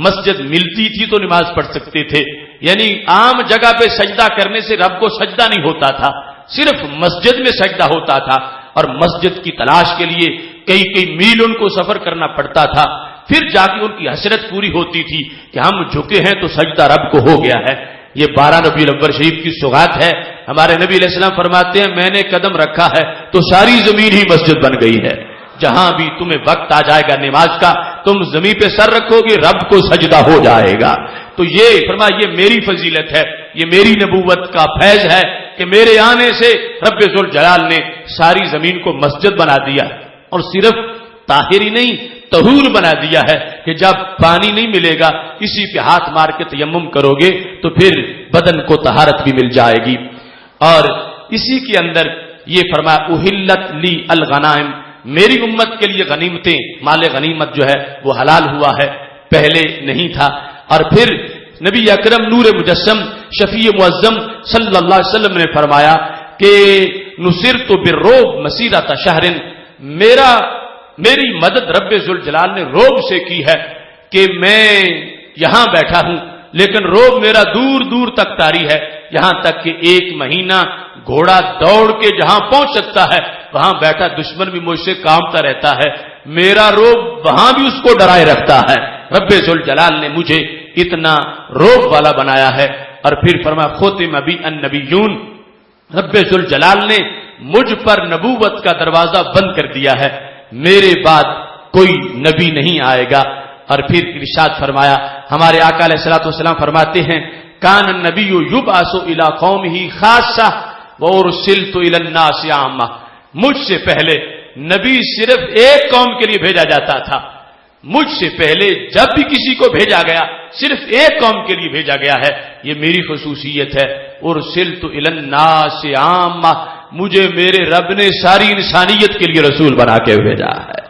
[SPEAKER 2] مسجد ملتی تھی تو نماز پڑھ سکتے تھے، یعنی عام جگہ پہ سجدہ کرنے سے رب کو سجدہ نہیں ہوتا تھا، صرف مسجد میں سجدہ ہوتا تھا، اور مسجد کی تلاش کے لیے کئی کئی میل ان کو سفر کرنا پڑتا تھا، پھر جا کے ان کی حسرت پوری ہوتی تھی کہ ہم جھکے ہیں تو سجدہ رب کو ہو گیا ہے۔ یہ 12 ربیع الاول شریف کی سوغات ہے، ہمارے نبی علیہ السلام فرماتے ہیں میں نے قدم رکھا ہے تو ساری زمین ہی مسجد بن گئی ہے، جہاں بھی تمہیں وقت آ جائے گا نماز کا تم زمین پہ سر رکھو گے رب کو سجدہ ہو جائے گا۔ تو یہ فرمایا یہ میری فضیلت ہے، یہ میری نبوت کا فیض ہے کہ میرے آنے سے رب ذوالجلال نے ساری زمین کو مسجد بنا دیا، اور صرف طاہر ہی نہیں طہور بنا دیا ہے کہ جب پانی نہیں ملے گا اسی پہ ہاتھ مار کے تیمم کرو گے تو پھر بدن کو طہارت بھی مل جائے گی۔ اور اسی کے اندر یہ فرمایا احلت لی الغنائم، میری امت کے لیے غنیمتیں، مال غنیمت جو ہے وہ حلال ہوا ہے، پہلے نہیں تھا۔ اور پھر نبی اکرم نور مجسم شفیع معظم صلی اللہ علیہ وسلم نے فرمایا کہ نصرت بالرعب مسیرۃ شہر، میری مدد رب ذوالجلال نے روب سے کی ہے کہ میں یہاں بیٹھا ہوں لیکن روب میرا دور دور تک طاری ہے، یہاں تک کہ 1 مہینہ گھوڑا دوڑ کے جہاں پہنچ سکتا ہے وہاں بیٹھا دشمن بھی مجھ سے کامتا رہتا ہے، میرا روب وہاں بھی اس کو ڈرائے رکھتا ہے، رب ذوالجلال نے مجھے اتنا روب والا بنایا ہے۔ اور پھر فرمایا ختم بی النبیون، رب ذوالجلال نے مجھ پر نبوت کا دروازہ بند کر دیا ہے، میرے بعد کوئی نبی نہیں آئے گا۔ اور پھر ارشاد فرمایا ہمارے آقا علیہ الصلوۃ والسلام فرماتے ہیں کان النبی یبعث الی قومہ خاصہ وارسلت الی الناس عامہ، مجھ سے پہلے نبی صرف ایک قوم کے لیے بھیجا جاتا تھا، مجھ سے پہلے جب بھی کسی کو بھیجا گیا صرف ایک قوم کے لیے بھیجا گیا ہے، یہ میری خصوصیت ہے۔ ارسلت الی الناس عامہ، مجھے میرے رب نے ساری انسانیت کے لیے رسول بنا کے بھیجا ہے۔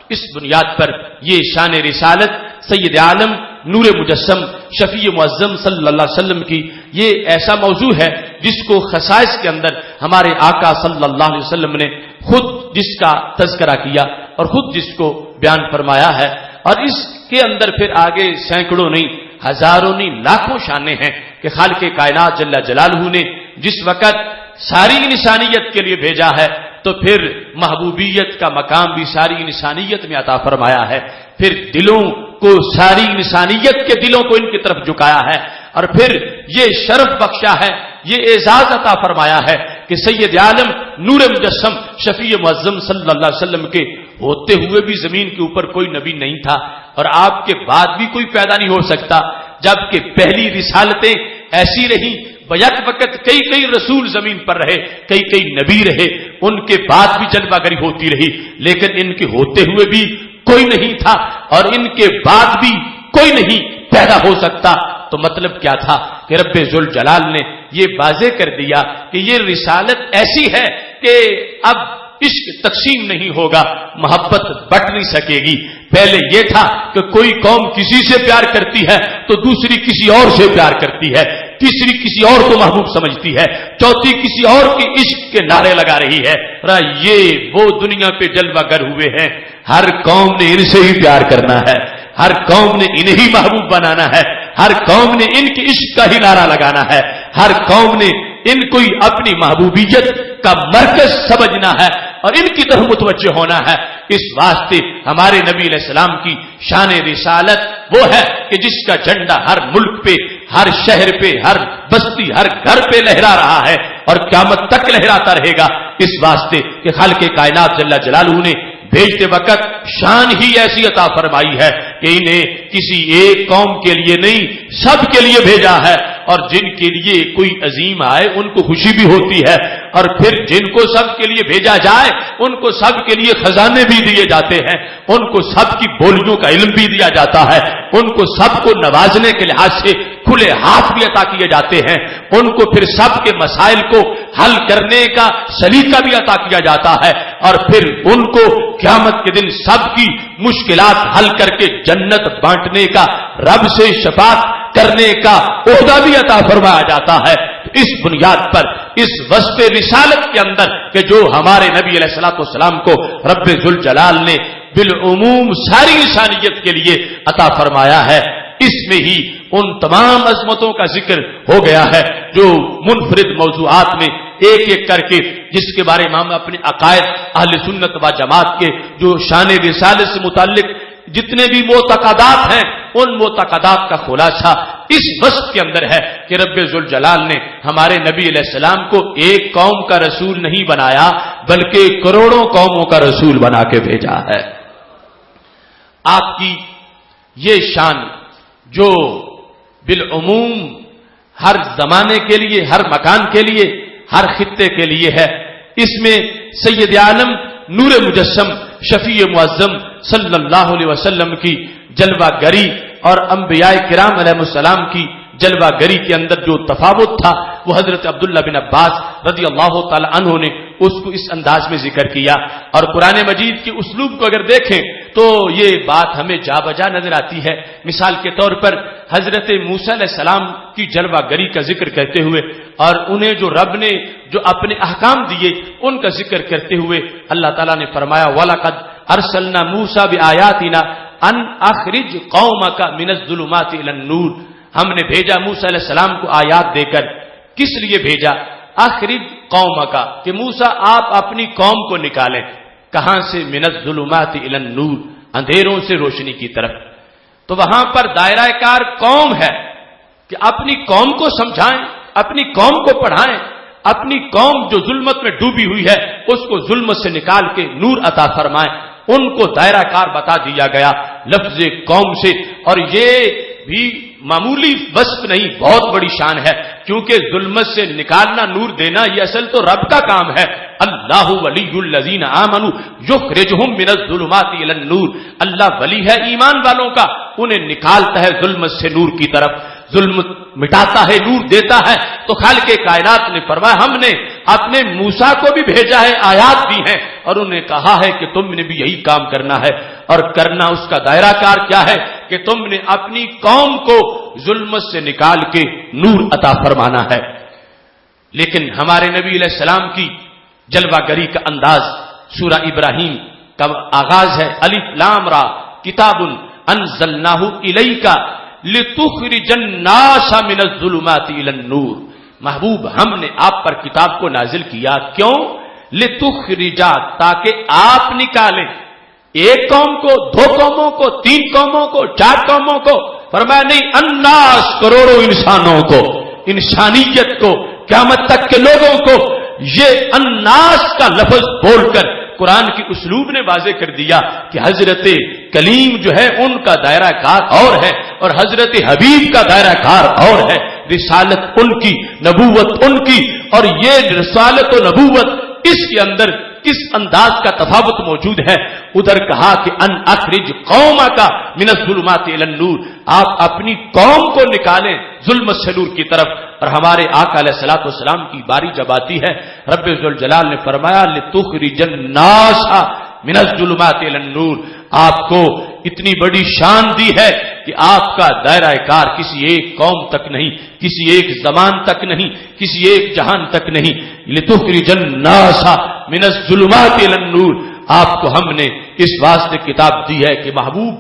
[SPEAKER 2] اس بنیاد پر یہ شان رسالت سید عالم نور مجسم شفیع معظم صلی اللہ علیہ وسلم کی یہ ایسا موضوع ہے جس کو خصائص کے اندر ہمارے آقا صلی اللہ علیہ وسلم نے خود جس کا تذکرہ کیا اور خود جس کو بیان فرمایا ہے، اور اس کے اندر پھر آگے سینکڑوں نہیں ہزاروں نہیں لاکھوں شانیں ہیں کہ خالق کائنات جل جلالہ نے جس وقت ساری انسانیت کے لیے بھیجا ہے تو پھر محبوبیت کا مقام بھی ساری انسانیت میں عطا فرمایا ہے، پھر دلوں کو ساری انسانیت کے دلوں کو ان کی طرف جھکایا ہے، اور پھر یہ شرف بخشا ہے، یہ اعزاز عطا فرمایا ہے کہ سید عالم نور مجسم شفیع معظم صلی اللہ علیہ وسلم کے ہوتے ہوئے بھی زمین کے اوپر کوئی نبی نہیں تھا اور آپ کے بعد بھی کوئی پیدا نہیں ہو سکتا، جبکہ پہلی رسالتیں ایسی رہیں، بیک وقت کئی رسول زمین پر رہے، کئی نبی رہے، ان کے بعد بھی جلوہ گری ہوتی رہی، لیکن ان کے ہوتے ہوئے بھی کوئی نہیں تھا اور ان کے بعد بھی کوئی نہیں پیدا ہو سکتا۔ تو مطلب کیا تھا کہ رب ذوالجلال نے یہ واضح کر دیا کہ یہ رسالت ایسی ہے کہ اب عشق تقسیم نہیں ہوگا، محبت بٹ نہیں سکے گی۔ پہلے یہ تھا کہ کوئی قوم کسی سے پیار کرتی ہے تو دوسری کسی اور سے پیار کرتی ہے، تیسری کسی اور کو محبوب سمجھتی ہے، چوتھی کسی اور کے عشق کے نعرے لگا رہی ہے۔ یہ وہ دنیا پہ جلوہ گر ہوئے ہیں، ہر قوم نے ان سے ہی پیار کرنا ہے، ہر قوم نے انہیں ہی محبوب بنانا ہے، ہر قوم نے ان کے عشق کا ہی نعرہ لگانا ہے، ہر قوم نے ان کو ہی اپنی محبوبیت کا مرکز سمجھنا ہے اور ان کی طرف متوجہ ہونا ہے۔ اس واسطے ہمارے نبی علیہ السلام کی شان رسالت وہ ہے کہ جس کا جھنڈا ہر ملک پہ، ہر شہر پہ، ہر بستی، ہر گھر پہ لہرا رہا ہے اور قیامت تک لہراتا رہے گا، اس واسطے کہ خالق کائنات جل جلالہ نے بھیجتے وقت شان ہی ایسی عطا فرمائی ہے کہ انہیں کسی ایک قوم کے لیے نہیں، سب کے لیے بھیجا ہے، اور جن کے لیے کوئی عظیم آئے ان کو خوشی بھی ہوتی ہے، اور پھر جن کو سب کے لیے بھیجا جائے ان کو سب کے لیے خزانے بھی دیے جاتے ہیں، ان کو سب کی بولیوں کا علم بھی دیا جاتا ہے، ان کو سب کو نوازنے کے لحاظ سے کھلے ہاتھ بھی عطا کیے جاتے ہیں، ان کو پھر سب کے مسائل کو حل کرنے کا سلیقہ بھی عطا کیا جاتا ہے، اور پھر ان کو قیامت کے دن سب کی مشکلات حل کر کے جنت بانٹنے کا، رب سے شفاعت کرنے کا عہدہ بھی عطا فرمایا جاتا ہے۔ اس بنیاد پر اس وصف رسالت کے اندر کہ جو ہمارے نبی علیہ الصلوۃ والسلام کو رب ذوالجلال نے بالعموم ساری انسانیت کے لیے عطا فرمایا ہے، اس میں ہی ان تمام عظمتوں کا ذکر ہو گیا ہے جو منفرد موضوعات میں ایک ایک کر کے، جس کے بارے میں ہم اپنے عقائد اہل سنت و جماعت کے جو شان رسالت سے متعلق جتنے بھی معتقدات ہیں ان معتقدات کا خلاصہ اس وصف کے اندر ہے کہ رب ذوالجلال نے ہمارے نبی علیہ السلام کو ایک قوم کا رسول نہیں بنایا بلکہ کروڑوں قوموں کا رسول بنا کے بھیجا ہے۔ آپ کی یہ شان جو بالعموم ہر زمانے کے لیے، ہر مکان کے لیے، ہر خطے کے لیے ہے، اس میں سید عالم نور مجسم شفیع معظم صلی اللہ علیہ وسلم کی جلوہ گری اور انبیاء کرام علیہ السلام کی جلوہ گری کے اندر جو تفاوت تھا وہ حضرت عبداللہ بن عباس رضی اللہ تعالی عنہ نے اس کو اس انداز میں ذکر کیا، اور قرآن مجید کے اسلوب کو اگر دیکھیں تو یہ بات ہمیں جا بجا نظر آتی ہے۔ مثال کے طور پر حضرت موسیٰ علیہ السلام کی جلوہ گری کا ذکر کرتے ہوئے اور انہیں جو رب نے جو اپنے احکام دیے ان کا ذکر کرتے ہوئے اللہ تعالیٰ نے فرمایا وَلَقَدْ أَرْسَلْنَا مُوسَىٰ بِآيَاتِنَا أَنْ أَخْرِجْ قَوْمَكَ مِنَ الظُّلُمَاتِ إِلَى النُّورِ، ہم نے بھیجا موسیٰ علیہ السلام کو آیات دے کر، کس لیے بھیجا؟ اخرج قومک، کہ موسیٰ آپ اپنی قوم کو نکالیں، کہاں سے؟ من الظلمات الی النور، اندھیروں سے روشنی کی طرف۔ تو وہاں پر دائرہ کار قوم ہے کہ اپنی قوم کو سمجھائیں، اپنی قوم کو پڑھائیں، اپنی قوم جو ظلمت میں ڈوبی ہوئی ہے اس کو ظلمت سے نکال کے نور عطا فرمائیں، ان کو دائرہ کار بتا دیا گیا لفظ قوم سے۔ اور یہ بھی معمولی وصف نہیں، بہت بڑی شان ہے، کیونکہ ظلمت سے نکالنا، نور دینا، یہ اصل تو رب کا کام ہے۔ اللہ ولی الذین آمنوا یخرجہم من الظلمات الی النور، اللہ ولی ہے ایمان والوں کا، انہیں نکالتا ہے ظلمت سے نور کی طرف، ظلمت مٹاتا ہے، نور دیتا ہے۔ تو خالق کائنات نے فرمایا ہم نے اپنے موسیٰ کو بھی بھیجا ہے، آیات دی ہیں، اور انہیں کہا ہے کہ تم نے بھی یہی کام کرنا ہے، اور کرنا اس کا دائرہ کار کیا ہے کہ تم نے اپنی قوم کو ظلمت سے نکال کے نور عطا فرمانا ہے۔ لیکن ہمارے نبی علیہ السلام کی جلوہ گری کا انداز سورہ ابراہیم کا آغاز ہے، الف لام را کتاب انزلناہ الیک لتخرج الناس من الظلمات الی النور، محبوب ہم نے آپ پر کتاب کو نازل کیا، کیوں؟ لتخرجا، تاکہ آپ نکالیں ایک قوم کو، دو قوموں کو، تین قوموں کو، چار قوموں کو، فرمایا نہیں، الناس، کروڑوں انسانوں کو، انسانیت کو، قیامت تک کے لوگوں کو۔ یہ الناس کا لفظ بول کر قرآن کی اسلوب نے واضح کر دیا کہ حضرت کلیم جو ہے ان کا دائرہ کار اور ہے، اور حضرت حبیب کا دائرہ کار اور ہے، رسالت ان کی، نبوت ان کی، اور یہ رسالت و نبوت اس کے اندر کس انداز کا تفاوت موجود ہے. ادھر کہا کہ ان اخرج قومک من الظلمات الی النور، آپ اپنی قوم کو نکالیں ظلمت سے نور کی طرف. اور ہمارے آقا علیہ الصلوۃ والسلام کی باری جب آتی ہے، رب ذوالجلال نے فرمایا لتخرج الناس من الظلمات الی النور، آپ کو اتنی بڑی شان دی ہے کہ آپ کا دائرہ کار کسی ایک قوم تک نہیں، کسی ایک زمان تک نہیں، کسی ایک جہان تک نہیں. لتخرج الناس من الظلمات الی النور، آپ کو ہم نے اس واسطے کتاب دی ہے کہ محبوب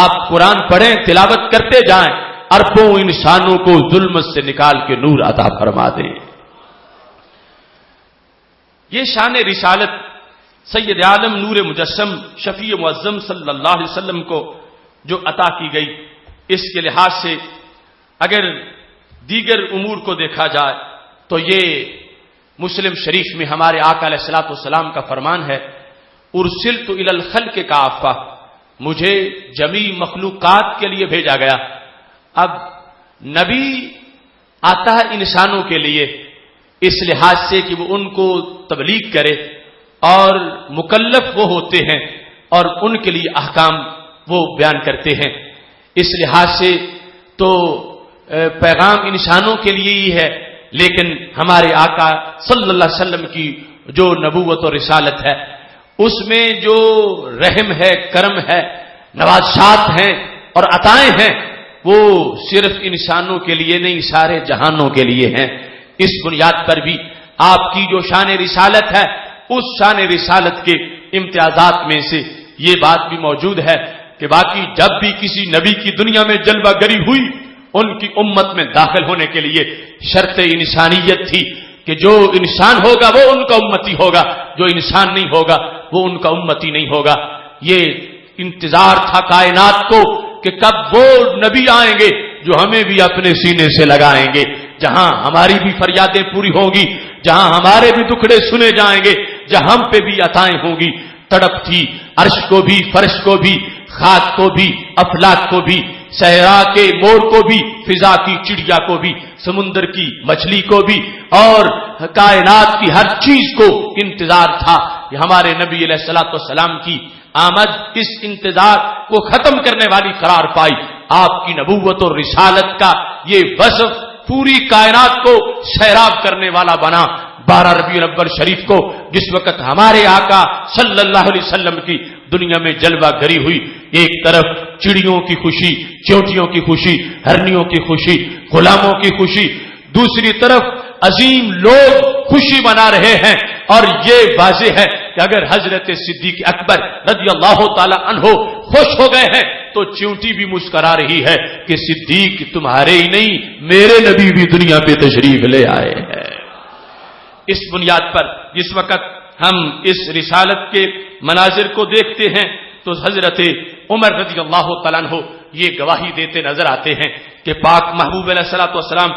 [SPEAKER 2] آپ قرآن پڑھیں، تلاوت کرتے جائیں، اربوں انسانوں کو ظلمت سے نکال کے نور عطا فرما دیں. یہ شان رسالت سید عالم نور مجسم شفیع معظم صلی اللہ علیہ وسلم کو جو عطا کی گئی، اس کے لحاظ سے اگر دیگر امور کو دیکھا جائے تو یہ مسلم شریف میں ہمارے آقا علیہ الصلوۃ والسلام کا فرمان ہے ارسلت الی الخلق کافہ، مجھے جمیع مخلوقات کے لیے بھیجا گیا. اب نبی آتا ہے انسانوں کے لیے اس لحاظ سے کہ وہ ان کو تبلیغ کرے، اور مکلف وہ ہوتے ہیں اور ان کے لیے احکام وہ بیان کرتے ہیں. اس لحاظ سے تو پیغام انسانوں کے لیے ہی ہے، لیکن ہمارے آقا صلی اللہ علیہ وسلم کی جو نبوت اور رسالت ہے اس میں جو رحم ہے، کرم ہے، نوازشات ہیں اور عطائیں ہیں، وہ صرف انسانوں کے لیے نہیں، سارے جہانوں کے لیے ہیں. اس بنیاد پر بھی آپ کی جو شان رسالت ہے، اس شان رسالت کے امتیازات میں سے یہ بات بھی موجود ہے کہ باقی جب بھی کسی نبی کی دنیا میں جلوہ گری ہوئی، ان کی امت میں داخل ہونے کے لیے شرط انسانیت تھی کہ جو انسان ہوگا وہ ان کا امتی ہوگا، جو انسان نہیں ہوگا وہ ان کا امتی نہیں ہوگا. یہ انتظار تھا کائنات کو کہ کب وہ نبی آئیں گے جو ہمیں بھی اپنے سینے سے لگائیں گے، جہاں ہماری بھی فریادیں پوری ہوں گی، جہاں ہمارے بھی دکھڑے سنے جائیں گے، جہاں ہم پہ بھی عطائیں ہوں گی. تڑپ تھی عرش کو بھی، فرش کو بھی، خاک کو بھی، افلاک کو بھی، صحرا کے مور کو بھی، فضا کی چڑیا کو بھی، سمندر کی مچھلی کو بھی، اور کائنات کی ہر چیز کو انتظار تھا کہ ہمارے نبی علیہ الصلوۃ والسلام کی آمد اس انتظار کو ختم کرنے والی قرار پائی. آپ کی نبوت اور رسالت کا یہ وصف پوری کائنات کو سیراب کرنے والا بنا. 12 ربیع الاول شریف کو جس وقت ہمارے آقا صلی اللہ علیہ وسلم کی دنیا میں جلوہ گری ہوئی، ایک طرف چڑیوں کی خوشی، چونٹیوں کی خوشی، ہرنیوں کی خوشی، غلاموں کی خوشی، دوسری طرف عظیم لوگ خوشی منا رہے ہیں. اور یہ واضح ہے کہ اگر حضرت صدیق اکبر رضی اللہ تعالی عنہ خوش ہو گئے ہیں تو چونٹی بھی مسکرا رہی ہے کہ صدیق تمہارے ہی نہیں، میرے نبی بھی دنیا پہ تشریف لے آئے ہیں. اس بنیاد پر جس وقت ہم اس رسالت کے مناظر کو دیکھتے ہیں تو حضرت عمر رضی اللہ تعالیٰ عنہ یہ گواہی دیتے نظر آتے ہیں کہ پاک محبوب علیہ الصلوۃ والسلام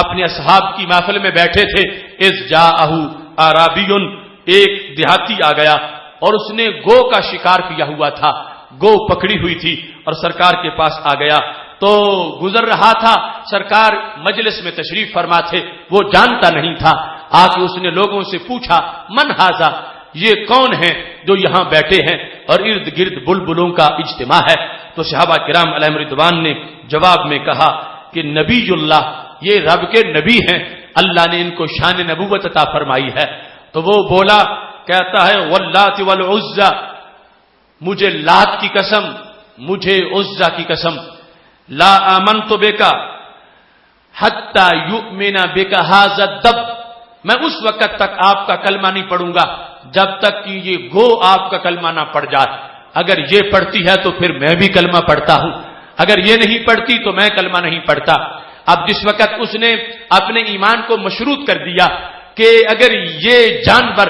[SPEAKER 2] اپنے اصحاب کی محفل میں بیٹھے تھے. اذ جاءہ اعرابی، ایک دیہاتی آ گیا اور اس نے گو کا شکار کیا ہوا تھا، گو پکڑی ہوئی تھی اور سرکار کے پاس آ گیا. تو گزر رہا تھا، سرکار مجلس میں تشریف فرما تھے، وہ جانتا نہیں تھا. آ کے اس نے لوگوں سے پوچھا من ھذا، یہ کون ہیں جو یہاں بیٹھے ہیں اور ارد گرد بلبلوں کا اجتماع ہے. تو صحابہ کرام علیہم رضوان نے جواب میں کہا کہ نبی اللہ، یہ رب کے نبی ہیں، اللہ نے ان کو شان نبوت عطا فرمائی ہے. تو وہ بولا، کہتا ہے واللات والعزى، مجھے لات کی قسم، مجھے عزا کی قسم، لا آمنت بک حتی یؤمن بک ھذا الدب، میں اس وقت تک آپ کا کلمہ نہیں پڑھوں گا جب تک کہ یہ گو آپ کا کلمہ نہ پڑھ جائے. اگر یہ پڑھتی ہے تو پھر میں بھی کلمہ پڑھتا ہوں، اگر یہ نہیں پڑھتی تو میں کلمہ نہیں پڑھتا. اب جس وقت اس نے اپنے ایمان کو مشروط کر دیا کہ اگر یہ جانور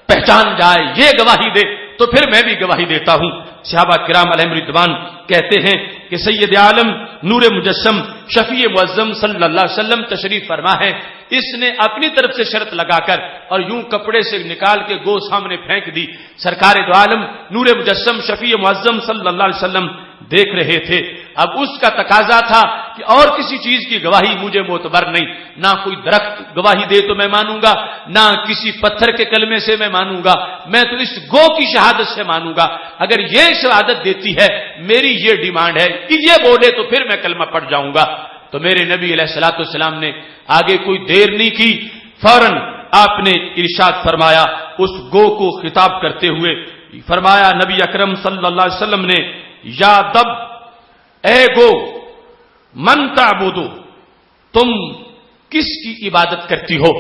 [SPEAKER 2] پہچان جائے، یہ گواہی دے تو پھر میں بھی گواہی دیتا ہوں. صحابہ کرام علیہم رضوان کہتے ہیں کہ سید عالم نور مجسم شفیع معظم صلی اللہ علیہ وسلم تشریف فرما ہے. اس نے اپنی طرف سے شرط لگا کر اور یوں کپڑے سے نکال کے گو سامنے پھینک دی. سرکار دو عالم نور مجسم شفیع معظم صلی اللہ علیہ وسلم دیکھ رہے تھے اب اس کا تقاضا تھا کہ اور کسی چیز کی گواہی مجھے معتبر نہیں، نہ کوئی درخت گواہی دے تو میں مانوں گا، نہ کسی پتھر کے کلمے سے میں مانوں گا، میں تو اس گو کی شہادت سے مانوں گا۔ اگر یہ شہادت دیتی ہے، میری یہ ڈیمانڈ ہے کہ یہ بولے تو پھر میں کلمہ پڑھ جاؤں گا۔ تو میرے نبی علیہ الصلوۃ والسلام نے آگے کوئی دیر نہیں کی، فوراً آپ نے ارشاد فرمایا، اس گو کو خطاب کرتے ہوئے فرمایا نبی اکرم صلی اللہ علیہ وسلم نے، یا دب، اے گو، من تعبدو، تم کس کی عبادت کرتی ہو؟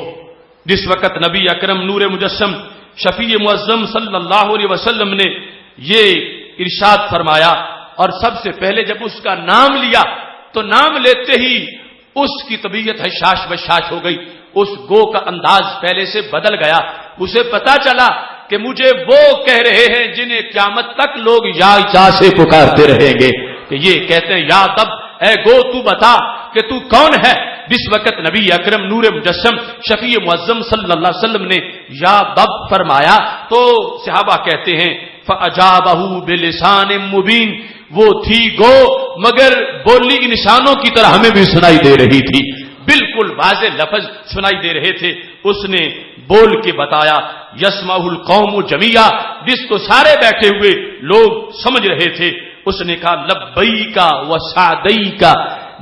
[SPEAKER 2] جس وقت نبی اکرم نور مجسم شفیع معظم صلی اللہ علیہ وسلم نے یہ ارشاد فرمایا اور سب سے پہلے جب اس کا نام لیا تو نام لیتے ہی اس کی طبیعت حشاش بشاش ہو گئی، اس گو کا انداز پہلے سے بدل گیا، اسے پتا چلا کہ مجھے وہ کہہ رہے ہیں جنہیں قیامت تک لوگ یا سے پکارتے رہیں گے، کہ یہ کہتے ہیں یا تب، اے گو تو بتا کہ تو کون ہے؟ جس وقت نبی اکرم نور مجسم شفیع معظم صلی اللہ علیہ وسلم نے یا دب فرمایا تو صحابہ کہتے ہیں فَأَجَابَهُ بِلِسَانٍ مُبِينٍ، وہ تھی گو مگر بولی انسانوں کی طرح ہمیں بھی سنائی دے رہی تھی، بالکل واضح لفظ سنائی دے رہے تھے۔ اس نے بول کے بتایا، یسمعہ القوم جمیعا، جس کو سارے بیٹھے ہوئے لوگ سمجھ رہے تھے۔ اس نے کہا لبیک و سعدیک،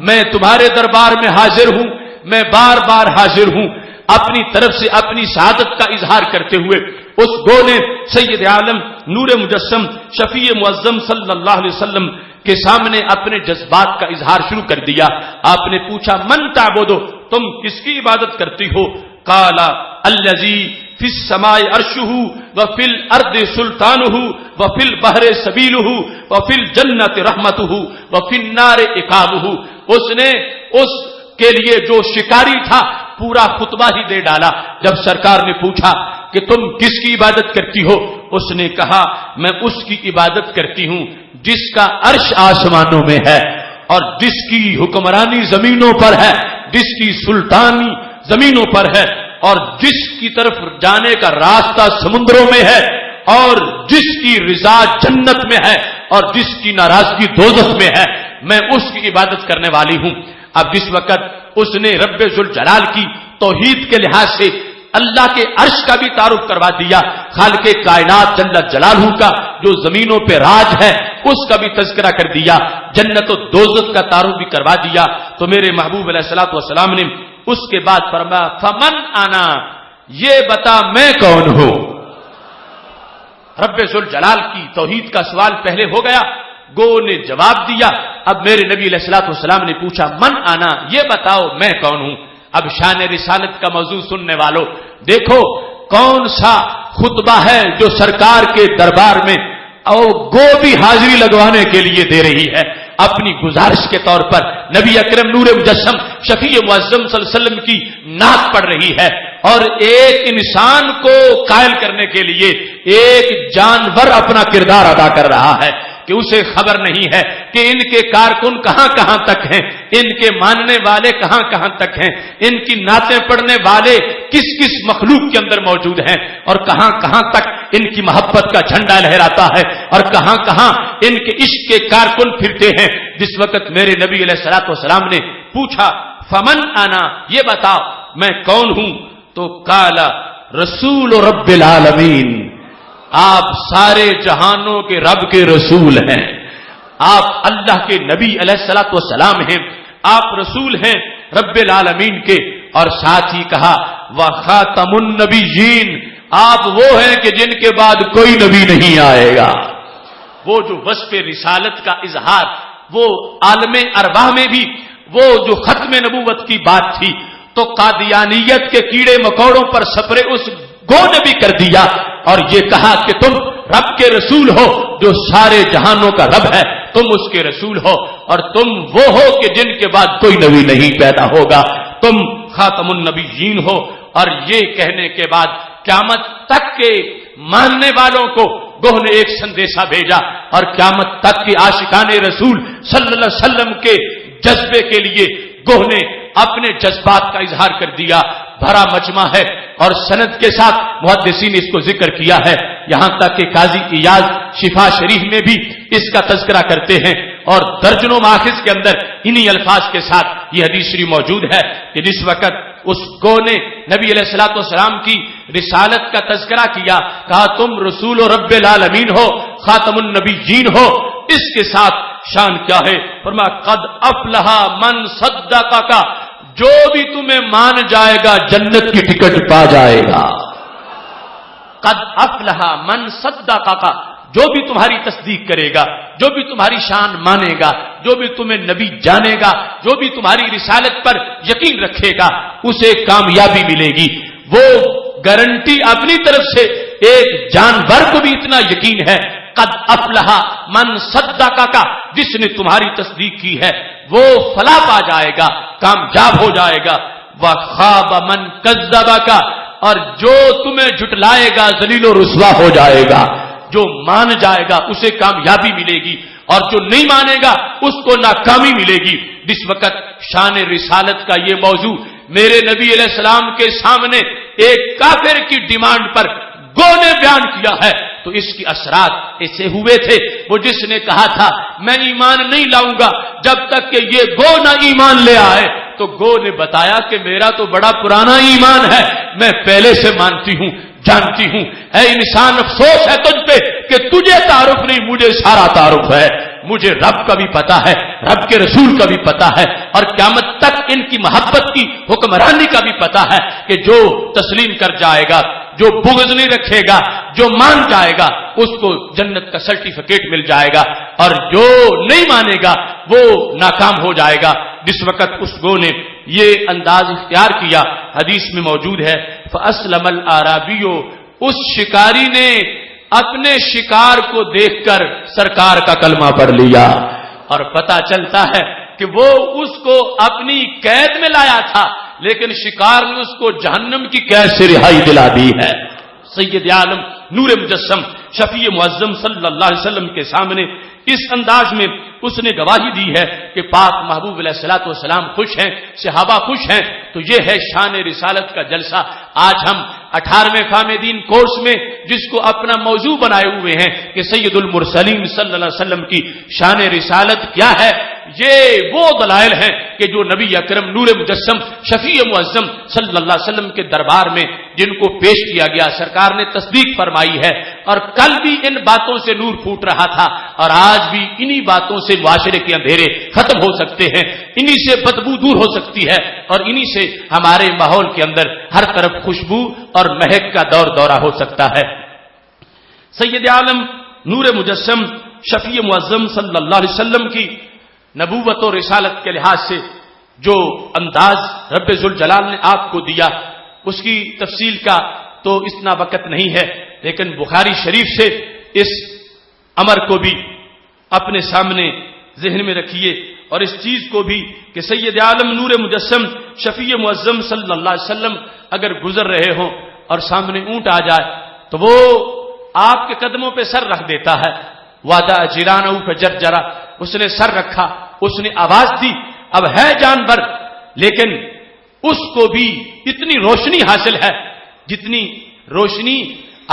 [SPEAKER 2] میں تمہارے دربار میں حاضر ہوں، میں بار بار حاضر ہوں، اپنی طرف سے اپنی سعادت کا اظہار کرتے ہوئے اس گو نے سید عالم نور مجسم شفیع معظم صلی اللہ علیہ وسلم کے سامنے اپنے جذبات کا اظہار شروع کر دیا۔ آپ نے پوچھا من تعبدو، تم کس کی عبادت کرتی ہو؟ قال الذی فی السماء عرشہ وفی الارض سلطانہ وفی البحر سبیلہ وفی الجنۃ رحمتہ وفی النار عقابہ۔ اس نے اس کے لیے جو شکاری تھا پورا خطبہ ہی دے ڈالا۔ جب سرکار نے پوچھا کہ تم کس کی عبادت کرتی ہو، اس نے کہا میں اس کی عبادت کرتی ہوں جس کا عرش آسمانوں میں ہے اور جس کی حکمرانی زمینوں پر ہے، جس کی سلطانی زمینوں پر ہے اور جس کی طرف جانے کا راستہ سمندروں میں ہے اور جس کی رضا جنت میں ہے اور جس کی ناراضگی دوزخ میں ہے، میں اس کی عبادت کرنے والی ہوں۔ اب جس وقت اس نے رب ذوالجلال کی توحید کے لحاظ سے اللہ کے عرش کا بھی تعارف کروا دیا، خالق کائنات جل جلالہ کا جو زمینوں پہ راج ہے اس کا بھی تذکرہ کر دیا، جنت و دوزخ کا تعارف بھی کروا دیا، تو میرے محبوب علیہ الصلوۃ والسلام نے اس کے بعد فرمایا فمن انا، یہ بتا میں کون ہوں؟ رب ذوالجلال کی توحید کا سوال پہلے ہو گیا، گو نے جواب دیا۔ اب میرے نبی علیہ الصلوۃ والسلام نے پوچھا من انا، یہ بتاؤ میں کون ہوں؟ اب شان رسالت کا موضوع سننے والوں دیکھو کون سا خطبہ ہے جو سرکار کے دربار میں اور گو بھی حاضری لگوانے کے لیے دے رہی ہے، اپنی گزارش کے طور پر نبی اکرم نور مجسم شفیع معظم صلی اللہ علیہ وسلم کی نعت پڑھ رہی ہے، اور ایک انسان کو قائل کرنے کے لیے ایک جانور اپنا کردار ادا کر رہا ہے کہ اسے خبر نہیں ہے کہ ان کے کارکن کہاں کہاں تک ہیں، ان کے ماننے والے کہاں کہاں تک ہیں، ان کی نعتیں پڑھنے والے کس کس مخلوق کے اندر موجود ہیں اور کہاں کہاں تک ان کی محبت کا جھنڈا لہراتا ہے اور کہاں کہاں ان کے عشق کے کارکن پھرتے ہیں۔ جس وقت میرے نبی علیہ الصلوۃ والسلام نے پوچھا فمن انا، یہ بتاؤ میں کون ہوں؟ تو قال رسول رب العالمین، آپ سارے جہانوں کے رب کے رسول ہیں، آپ اللہ کے نبی علیہ الصلوۃ والسلام ہیں، آپ رسول ہیں رب العالمین کے، اور ساتھ ہی کہا وخاتم النبیین، آپ وہ ہیں کہ جن کے بعد کوئی نبی نہیں آئے گا۔ وہ جو وصف رسالت کا اظہار وہ عالم ارواح میں بھی وہ جو ختم نبوت کی بات تھی، تو قادیانیت کے کیڑے مکوڑوں پر سپرے اس گو نے بھی کر دیا اور یہ کہا کہ تم رب کے رسول ہو جو سارے جہانوں کا رب ہے، تم اس کے رسول ہو اور تم وہ ہو کہ جن کے بعد کوئی نبی نہیں پیدا ہوگا، تم خاتم النبیین ہو۔ اور یہ کہنے کے بعد قیامت تک کے ماننے والوں کو گوہ نے ایک سندیشہ بھیجا اور قیامت تک کے عاشقان رسول صلی اللہ علیہ وسلم کے جذبے کے لیے گوہ نے اپنے جذبات کا اظہار کر دیا۔ بھرا مجمع ہے اور سند کے ساتھ محدثین نے اس کو ذکر کیا ہے، یہاں تک کہ قاضی ایاز شفا شریف میں بھی اس کا تذکرہ کرتے ہیں اور درجنوں ماخذ کے اندر انہی الفاظ کے ساتھ یہ حدیث شریف موجود ہے کہ جس وقت اس گو نے نبی علیہ الصلوۃ والسلام کی رسالت کا تذکرہ کیا، کہا تم رسول و رب العالمین ہو، خاتم النبیین ہو، اس کے ساتھ شان کیا ہے؟ فرمایا قد افلح من صدقک، جو بھی تمہیں مان جائے گا جنت کی ٹکٹ پا جائے گا۔ قد افلح من صدقک، جو بھی تمہاری تصدیق کرے گا، جو بھی تمہاری شان مانے گا، جو بھی تمہیں نبی جانے گا، جو بھی تمہاری رسالت پر یقین رکھے گا، اسے کامیابی ملے گی۔ وہ گارنٹی اپنی طرف سے ایک جانور کو بھی اتنا یقین ہے، قد افلح من صدقک، جس نے تمہاری تصدیق کی ہے وہ فلاح پا جائے گا، کامیاب ہو جائے گا۔ وخاب من کذبک، اور جو تمہیں جھٹلائے گا ذلیل و رسوا ہو جائے گا۔ جو مان جائے گا اسے کامیابی ملے گی، اور جو نہیں مانے گا اس کو ناکامی ملے گی۔ جس وقت شان رسالت کا یہ موضوع میرے نبی علیہ السلام کے سامنے ایک کافر کی ڈیمانڈ پر گو نے بیان کیا ہے تو اس کی اثرات ایسے ہوئے تھے۔ وہ جس نے کہا تھا میں ایمان نہیں لاؤں گا جب تک کہ یہ گو نہ ایمان لے آئے، تو گو نے بتایا کہ میرا تو بڑا پرانا ایمان ہے، میں پہلے سے مانتی ہوں، جانتی ہوں۔ اے انسان افسوس ہے تجھ پہ کہ تجھے تعارف نہیں، مجھے سارا تعارف ہے، مجھے رب کا بھی پتا ہے، رب کے رسول کا بھی پتا ہے، اور قیامت تک ان کی محبت کی حکمرانی کا بھی پتا ہے کہ جو تسلیم کر جائے گا، جو بغض نہیں رکھے گا، جو مان جائے گا، اس کو جنت کا سرٹیفکیٹ مل جائے گا، اور جو نہیں مانے گا وہ ناکام ہو جائے گا۔ جس وقت اس گو نے یہ انداز اختیار کیا، حدیث میں موجود ہے فَأَسْلَمَ الْأَعْرَابِيُّ، اس شکاری نے اپنے شکار کو دیکھ کر سرکار کا کلمہ پڑھ لیا، اور پتہ چلتا ہے کہ وہ اس کو اپنی قید میں لایا تھا، لیکن شکار نے اس کو جہنم کی قید سے رہائی دلا دی ہے۔ سید عالم نور مجسم شفیع معظم صلی اللہ علیہ وسلم کے سامنے اس انداز میں اس نے گواہی دی ہے کہ پاک محبوب علیہ الصلوۃ والسلام خوش ہیں، صحابہ خوش ہیں، تو یہ ہے شان رسالت کا جلسہ۔ آج ہم 18ویں فہم دین کورس میں جس کو اپنا موضوع بنائے ہوئے ہیں کہ سید المرسلین صلی اللہ علیہ وسلم کی شان رسالت کیا ہے، یہ وہ دلائل ہیں کہ جو نبی اکرم نور مجسم شفیع معظم صلی اللہ علیہ وسلم کے دربار میں جن کو پیش کیا گیا، سرکار نے تصدیق فرمائی ہے، اور کل بھی ان باتوں سے نور پھوٹ رہا تھا، اور آج بھی انہی باتوں سے معاشرے کے اندھیرے ختم ہو سکتے ہیں، انہی سے بدبو دور ہو سکتی ہے، اور انہی سے ہمارے ماحول کے اندر ہر طرف خوشبو اور مہک کا دور دورہ ہو سکتا ہے۔ سید عالم نور مجسم شفیع معظم صلی اللہ علیہ وسلم کی نبوت و رسالت کے لحاظ سے جو انداز رب ذوالجلال نے آپ کو دیا، اس کی تفصیل کا تو اتنا وقت نہیں ہے، لیکن بخاری شریف سے اس امر کو بھی اپنے سامنے ذہن میں رکھیے، اور اس چیز کو بھی کہ سید عالم نور مجسم شفیع معظم صلی اللہ علیہ وسلم اگر گزر رہے ہوں اور سامنے اونٹ آ جائے تو وہ آپ کے قدموں پہ سر رکھ دیتا ہے۔ وعدہ جیرانہ فجرجرا، اس نے سر رکھا، اس نے آواز دی، اب ہے جانور، لیکن اس کو بھی اتنی روشنی حاصل ہے جتنی روشنی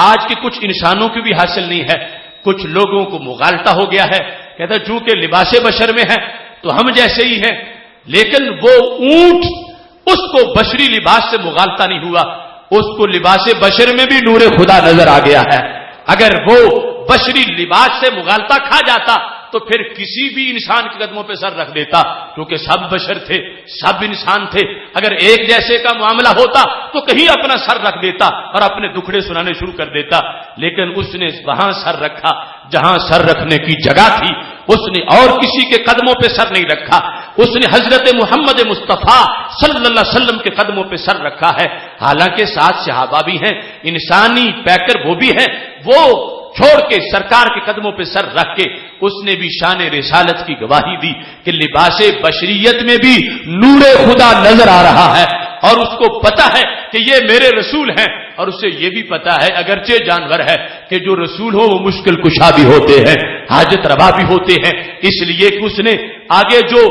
[SPEAKER 2] آج کے کچھ انسانوں کی بھی حاصل نہیں ہے۔ کچھ لوگوں کو مغالطہ ہو گیا ہے، کہتا چونکہ لباس بشر میں ہے تو ہم جیسے ہی ہیں، لیکن وہ اونٹ اس کو بشری لباس سے مغالطہ نہیں ہوا، اس کو لباس بشر میں بھی نور خدا نظر آ گیا ہے۔ اگر وہ بشری لباس سے مغالطہ کھا جاتا تو پھر کسی بھی انسان کے قدموں پہ سر رکھ دیتا، کیونکہ سب بشر تھے، سب انسان تھے۔ اگر ایک جیسے کا معاملہ ہوتا تو کہیں اپنا سر رکھ دیتا اور اپنے دکھڑے سنانے شروع کر دیتا، لیکن اس نے وہاں سر رکھا جہاں سر رکھنے کی جگہ تھی، اس نے اور کسی کے قدموں پہ سر نہیں رکھا، اس نے حضرت محمد مصطفیٰ صلی اللہ علیہ وسلم کے قدموں پہ سر رکھا ہے۔ حالانکہ ساتھ صحابہ بھی ہیں، انسانی پیکر وہ بھی ہیں، وہ چھوڑ کے سرکار کے قدموں پہ سر رکھ کے اس نے بھی شان رسالت کی گواہی دی کہ لباس بشریت میں بھی نور خدا نظر آ رہا ہے، اور اس کو پتا ہے کہ یہ میرے رسول ہیں، اور اسے یہ بھی پتا ہے اگرچہ جانور ہے کہ جو رسول ہو وہ مشکل کشا بھی ہوتے ہیں، حاجت روا بھی ہوتے ہیں، اس لیے کہ اس نے آگے جو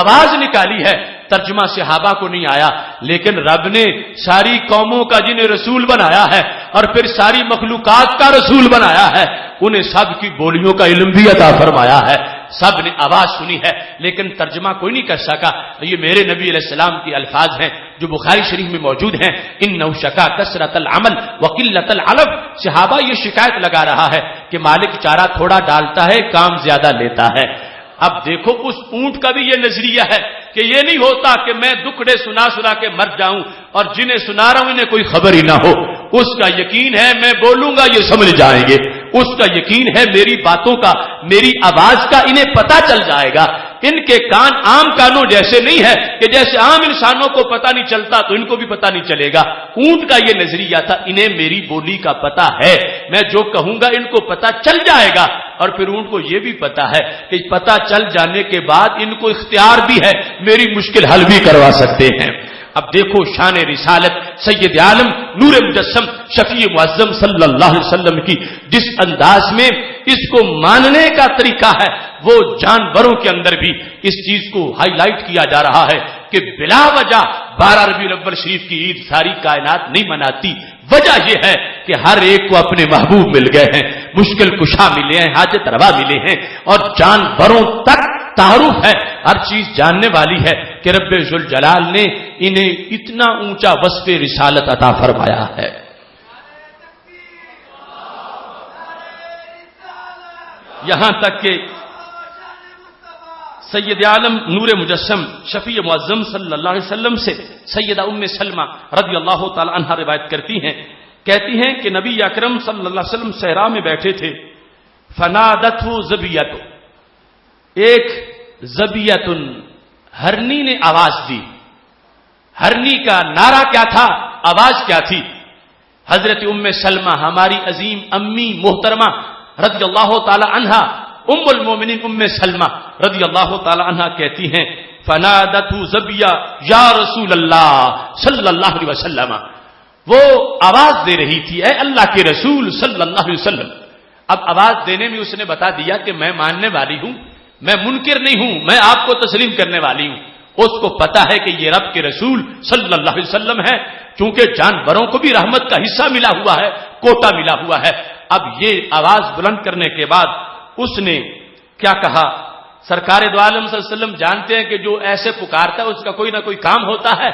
[SPEAKER 2] آواز نکالی ہے ترجمہ صحابہ کو نہیں آیا، لیکن رب نے ساری قوموں کا جنہیں رسول بنایا ہے اور پھر ساری مخلوقات کا رسول بنایا ہے، انہیں سب کی بولیوں کا علم بھی عطا فرمایا ہے۔ سب نے آواز سنی ہے لیکن ترجمہ کوئی نہیں کر سکا. یہ میرے نبی علیہ السلام کی الفاظ ہیں جو بخاری شریف میں موجود ہیں. انہ شکا کثرت العمل وقلت العلف. صحابہ یہ شکایت لگا رہا ہے کہ مالک چارہ تھوڑا ڈالتا ہے, کام زیادہ لیتا ہے. اب دیکھو اس اونٹ کا بھی یہ نظریہ ہے کہ یہ نہیں ہوتا کہ میں دکھڑے سنا سنا کے مر جاؤں اور جنہیں سنا رہا ہوں انہیں کوئی خبر ہی نہ ہو. اس کا یقین ہے میں بولوں گا یہ سمجھ جائیں گے. اس کا یقین ہے میری باتوں کا, میری آواز کا انہیں پتہ چل جائے گا. ان کے کان عام کانوں جیسے نہیں ہے کہ جیسے عام انسانوں کو پتہ نہیں چلتا تو ان کو بھی پتہ نہیں چلے گا. اونٹ کا یہ نظریہ تھا انہیں میری بولی کا پتہ ہے, میں جو کہوں گا ان کو پتہ چل جائے گا. اور پھر اونٹ کو یہ بھی پتہ ہے کہ پتہ چل جانے کے بعد ان کو اختیار بھی ہے, میری مشکل حل بھی کروا سکتے ہیں. اب دیکھو شان رسالت سید عالم نور مجسم شفیع معظم صلی اللہ علیہ وسلم کی جس انداز میں اس کو ماننے کا طریقہ ہے وہ جانوروں کے اندر بھی اس چیز کو ہائی لائٹ کیا جا رہا ہے کہ بلا وجہ 12 ربیع الاول شریف کی عید ساری کائنات نہیں مناتی. وجہ یہ ہے کہ ہر ایک کو اپنے محبوب مل گئے ہیں, مشکل کشا ملے ہیں, حاجت روا ملے ہیں اور جانوروں تک تعارف ہے, ہر چیز جاننے والی ہے کہ رب ذوالجلال نے انہیں اتنا اونچا وصف رسالت عطا فرمایا ہے. یہاں تک کہ سید عالم نور مجسم شفیع معظم صلی اللہ علیہ وسلم سے سیدہ ام سلمہ رضی اللہ تعالی عنہا روایت کرتی ہیں, کہتی ہیں کہ نبی اکرم صلی اللہ علیہ وسلم صحرا میں بیٹھے تھے. فنادتہ زبیۃ, ایک زبیۃ ہرنی نے آواز دی. ہرنی کا نعرہ کیا تھا, آواز کیا تھی؟ حضرت ام سلمہ ہماری عظیم امی محترمہ رضی اللہ تعالی عنہا ام المومنین ام سلمہ رضی اللہ تعالی عنہا کہتی ہیں فنادتہ زبیہ یا رسول اللہ صلی اللہ علیہ وسلم. وہ آواز دے رہی تھی اے اللہ کے رسول صلی اللہ علیہ وسلم. اب آواز دینے میں اس نے بتا دیا کہ میں ماننے والی ہوں, میں منکر نہیں ہوں, میں آپ کو تسلیم کرنے والی ہوں. اس کو پتا ہے کہ یہ رب کے رسول صلی اللہ علیہ وسلم ہے, چونکہ جانوروں کو بھی رحمت کا حصہ ملا ہوا ہے, کوٹا ملا ہوا ہے. اب یہ آواز بلند کرنے کے بعد اس نے کیا کہا؟ سرکار دو عالم صلی اللہ علیہ وسلم جانتے ہیں کہ جو ایسے پکارتا ہے اس کا کوئی نہ کوئی کام ہوتا ہے.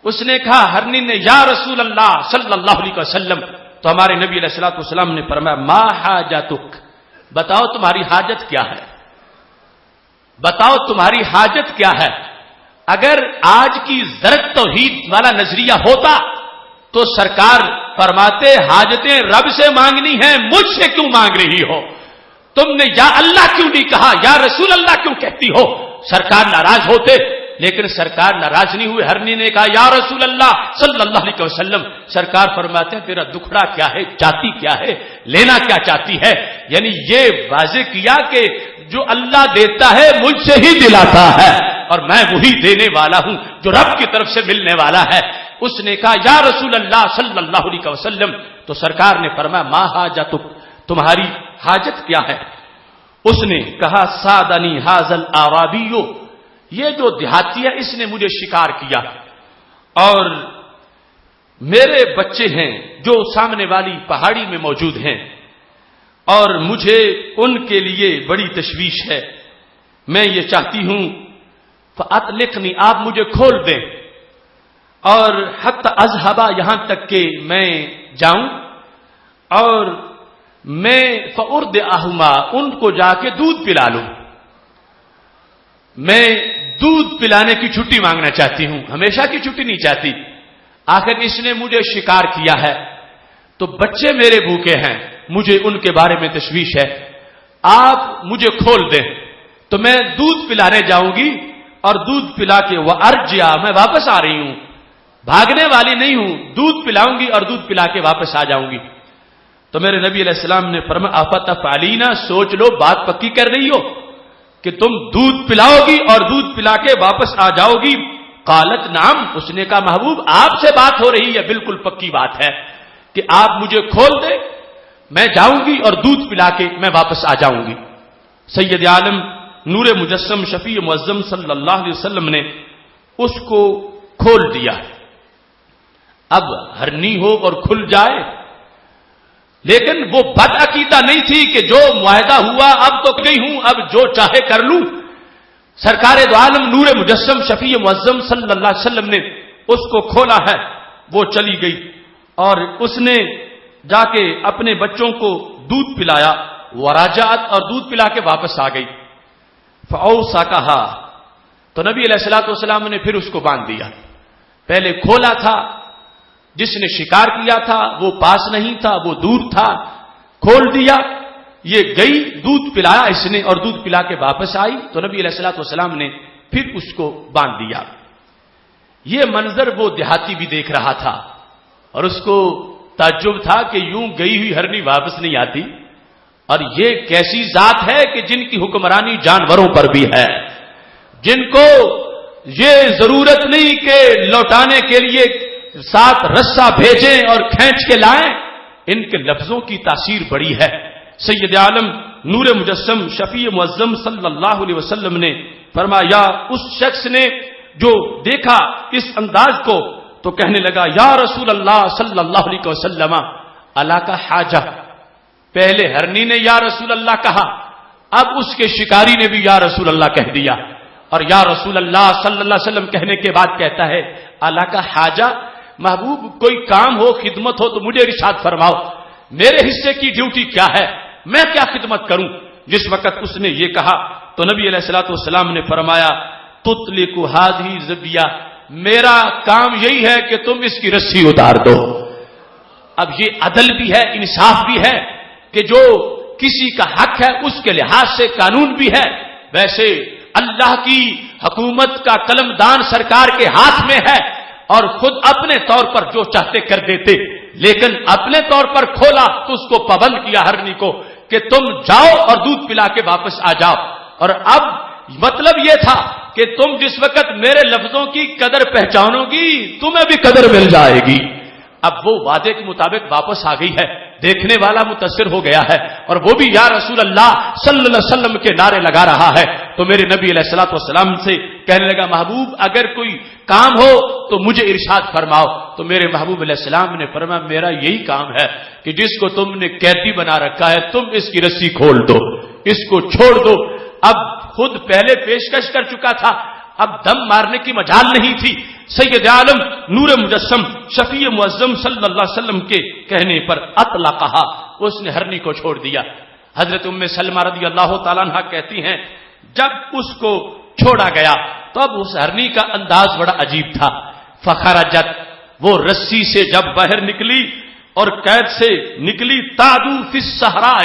[SPEAKER 2] اس نے کہا, ہرنی نے یا رسول اللہ صلی اللہ علیہ وسلم. تو ہمارے نبی علیہ الصلوۃ والسلام نے فرمایا ما حاجتک, بتاؤ تمہاری حاجت کیا ہے, بتاؤ تمہاری حاجت کیا ہے. اگر آج کی زرد توحید والا نظریہ ہوتا تو سرکار فرماتے حاجتیں رب سے مانگنی ہیں, مجھ سے کیوں مانگ رہی ہو؟ تم نے یا اللہ کیوں نہیں کہا, یا رسول اللہ کیوں کہتی ہو؟ سرکار ناراض ہوتے, لیکن سرکار ناراض نہیں ہوئے. ہرنی نے کہا یا رسول اللہ صلی اللہ علیہ وسلم. سرکار فرماتے ہیں تیرا دکھڑا کیا ہے, چاہتی کیا ہے, لینا کیا چاہتی ہے؟ یعنی یہ واضح کیا کہ جو اللہ دیتا ہے مجھ سے ہی دلاتا ہے اور میں وہی دینے والا ہوں جو رب کی طرف سے ملنے والا ہے. اس نے کہا یا رسول اللہ صلی اللہ علیہ وسلم. تو سرکار نے فرمایا ما حاجتک, تمہاری حاجت کیا ہے؟ اس نے کہا سادنی ھذا الاعرابی, یہ جو دیہاتی ہے اس نے مجھے شکار کیا اور میرے بچے ہیں جو سامنے والی پہاڑی میں موجود ہیں اور مجھے ان کے لیے بڑی تشویش ہے. میں یہ چاہتی ہوں فاطلقنی, آپ مجھے کھول دیں اور حتی اذهبا, یہاں تک کہ میں جاؤں اور میں فاردعهما, ان کو جا کے دودھ پلا لوں. میں دودھ پلانے کی چھٹی مانگنا چاہتی ہوں, ہمیشہ کی چھٹی نہیں چاہتی. آخر اس نے مجھے شکار کیا ہے تو بچے میرے بھوکے ہیں, مجھے ان کے بارے میں تشویش ہے. آپ مجھے کھول دیں تو میں دودھ پلانے جاؤں گی اور دودھ پلا کے وارجع, میں واپس آ رہی ہوں, بھاگنے والی نہیں ہوں, دودھ پلاؤں گی اور دودھ پلا کے واپس آ جاؤں گی. تو میرے نبی علیہ السلام نے فرمایا افتفعلینا, سوچ لو بات پکی کر رہی ہو کہ تم دودھ پلاؤ گی اور دودھ پلا کے واپس آ جاؤ گی؟ قالت نعم, اس نے کہا محبوب آپ سے بات ہو رہی ہے, بالکل پکی بات ہے کہ آپ مجھے کھول دیں, میں جاؤں گی اور دودھ پلا کے میں واپس آ جاؤں گی. سید عالم نور مجسم شفیع معظم صلی اللہ علیہ وسلم نے اس کو کھول دیا. اب ہرنی ہو اور کھل جائے لیکن وہ بد عقیدہ نہیں تھی کہ جو معاہدہ ہوا اب تو گئی ہوں، اب جو چاہے کر لوں. سرکار دو عالم نور مجسم شفیع معظم صلی اللہ علیہ وسلم نے اس کو کھولا ہے. وہ چلی گئی اور اس نے جا کے اپنے بچوں کو دودھ پلایا، وراجعت اور دودھ پلا کے واپس آ گئی. فاوسا کہا تو نبی علیہ الصلوۃ والسلام نے پھر اس کو باندھ دیا. پہلے کھولا تھا، جس نے شکار کیا تھا وہ پاس نہیں تھا، وہ دور تھا، کھول دیا. یہ گئی، دودھ پلایا اس نے اور دودھ پلا کے واپس آئی تو نبی علیہ الصلوۃ والسلام نے پھر اس کو باندھ دیا. یہ منظر وہ دیہاتی بھی دیکھ رہا تھا اور اس کو تعجب تھا کہ یوں گئی ہوئی ہرنی واپس نہیں آتی. اور یہ کیسی ذات ہے کہ جن کی حکمرانی جانوروں پر بھی ہے، جن کو یہ ضرورت نہیں کہ لوٹانے کے لیے ساتھ رسا بھیجیں اور کھینچ کے لائیں. ان کے لفظوں کی تاثیر بڑی ہے. سید عالم نور مجسم شفیع معظم صلی اللہ علیہ وسلم نے فرمایا اس شخص نے جو دیکھا اس انداز کو تو کہنے لگا یا رسول اللہ صلی اللہ علیہ وسلم اللہ کا حاجہ. پہلے ہرنی نے یا رسول اللہ کہا، اب اس کے شکاری نے بھی یا رسول اللہ کہہ دیا، اور یا رسول اللہ صلی اللہ علیہ وسلم کہنے کے بعد کہتا ہے اللہ کا حاجہ. محبوب کوئی کام ہو، خدمت ہو تو مجھے ارشاد فرماؤ، میرے حصے کی ڈیوٹی کیا ہے، میں کیا خدمت کروں. جس وقت اس نے یہ کہا تو نبی علیہ الصلوۃ والسلام نے فرمایا تطلق هذه زبیہ، میرا کام یہی ہے کہ تم اس کی رسی اتار دو. اب یہ عدل بھی ہے، انصاف بھی ہے کہ جو کسی کا حق ہے اس کے لحاظ سے قانون بھی ہے. ویسے اللہ کی حکومت کا قلم دان سرکار کے ہاتھ میں ہے اور خود اپنے طور پر جو چاہتے کر دیتے، لیکن اپنے طور پر کھولا تو اس کو پابند کیا ہرنی کو کہ تم جاؤ اور دودھ پلا کے واپس آ جاؤ. اور اب مطلب یہ تھا کہ تم جس وقت میرے لفظوں کی قدر پہچانو گی تمہیں بھی قدر مل جائے گی. اب وہ وعدے کے مطابق واپس آ گئی ہے. دیکھنے والا متاثر ہو گیا ہے اور وہ بھی یا رسول اللہ صلی اللہ علیہ وسلم کے نعرے لگا رہا ہے. تو میرے نبی علیہ الصلوۃ والسلام سے کہنے لگا محبوب اگر کوئی کام ہو تو مجھے ارشاد فرماؤ. تو میرے محبوب علیہ السلام نے فرمایا میرا یہی کام ہے کہ جس کو تم نے قیدی بنا رکھا ہے تم اس کی رسی کھول دو، اس کو چھوڑ دو. اب خود پہلے پیشکش کر چکا تھا، اب دم مارنے کی مجال نہیں تھی. سید عالم نور مجسم شفیع معظم صلی اللہ علیہ وسلم کے کہنے پر اطلقہا، اس نے ہرنی کو چھوڑ دیا. حضرت ام سلمہ رضی اللہ تعالیٰ عنہ کہتی ہیں جب اس کو چھوڑا گیا تو اب اس ہرنی کا انداز بڑا عجیب تھا. فخرجت، وہ رسی سے جب باہر نکلی اور قید سے نکلی، تعدو فی الصحراء،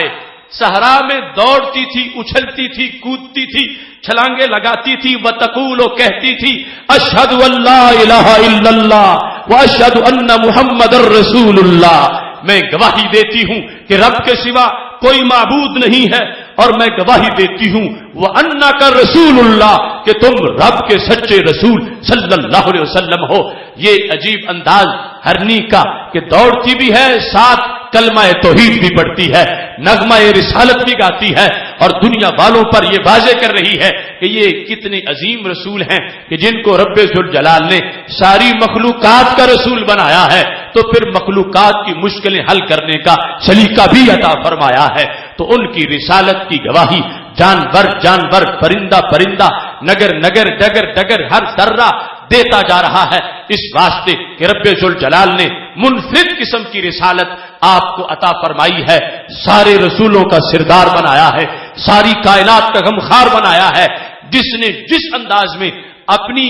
[SPEAKER 2] صحرا میں دوڑتی تھی، اچھلتی تھی، کودتی تھی، چھلانگے لگاتی تھی. وتقول، کہتی تھی اشہد ان لا الہ الا اللہ واشہد ان محمد رسول اللہ، میں گواہی دیتی ہوں کہ رب کے سوا کوئی معبود نہیں ہے اور میں گواہی دیتی ہوں وانک رسول اللہ کہ تم رب کے سچے رسول صلی اللہ علیہ وسلم ہو. یہ عجیب انداز ہرنی کا کہ دوڑتی بھی ہے، ساتھ کلمہ توحید بھی پڑھتی ہے، نغمہ رسالت بھی گاتی ہے اور دنیا والوں پر یہ واضح کر رہی ہے کہ یہ کتنے عظیم رسول ہیں کہ جن کو رب ذوالجلال نے ساری مخلوقات کا رسول بنایا ہے تو پھر مخلوقات کی مشکلیں حل کرنے کا سلیقہ بھی عطا فرمایا ہے. تو ان کی رسالت کی گواہی جانور جانور، پرندہ پرندہ، نگر نگر، ڈگر ڈگر، ہر ذرہ دیتا جا رہا ہے اس واسطے کہ رب ذوالجلال نے منفرد قسم کی رسالت آپ کو عطا فرمائی ہے. سارے رسولوں کا سردار بنایا ہے، ساری کائنات کا غمخوار بنایا ہے. جس نے جس انداز میں اپنی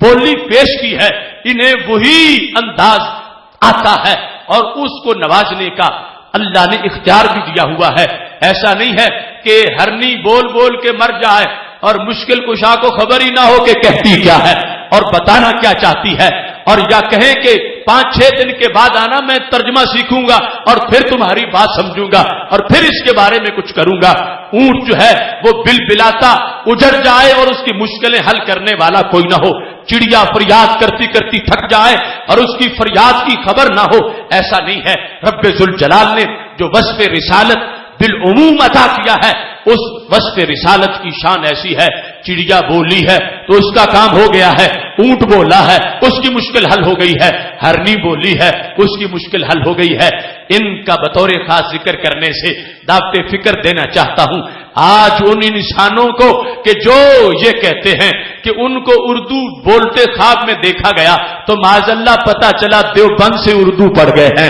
[SPEAKER 2] بولی پیش کی ہے انہیں وہی انداز آتا ہے اور اس کو نوازنے کا اللہ نے اختیار بھی دیا ہوا ہے. ایسا نہیں ہے کہ ہرنی بول بول کے مر جائے اور مشکل کشا کو خبر ہی نہ ہو کہ کہتی کیا ہے اور بتانا کیا چاہتی ہے، اور یا کہیں کہ 5-6 دن کے بعد آنا میں ترجمہ سیکھوں گا اور پھر تمہاری بات سمجھوں گا اور پھر اس کے بارے میں کچھ کروں گا. اونٹ جو ہے وہ بل بلاتا اجڑ جائے اور اس کی مشکلیں حل کرنے والا کوئی نہ ہو. چڑیا فریاد کرتی کرتی تھک جائے اور اس کی فریاد کی خبر نہ ہو، ایسا نہیں ہے. رب ذوالجلال نے جو وصف رسالت بالعموم عطا کیا ہے، اس وصف رسالت کی شان ایسی ہے، چڑیا بولی ہے تو اس کا کام ہو گیا ہے، اونٹ بولا ہے اس کی مشکل حل ہو گئی ہے، ہرنی بولی ہے اس کی مشکل حل ہو گئی ہے۔ ان کا بطور خاص ذکر کرنے سے دعوت فکر دینا چاہتا ہوں آج ان انسانوں کو کہ جو یہ کہتے ہیں کہ ان کو اردو بولتے خواب میں دیکھا گیا تو معاذ اللہ پتہ چلا دیوبند سے اردو پڑھ گئے ہیں،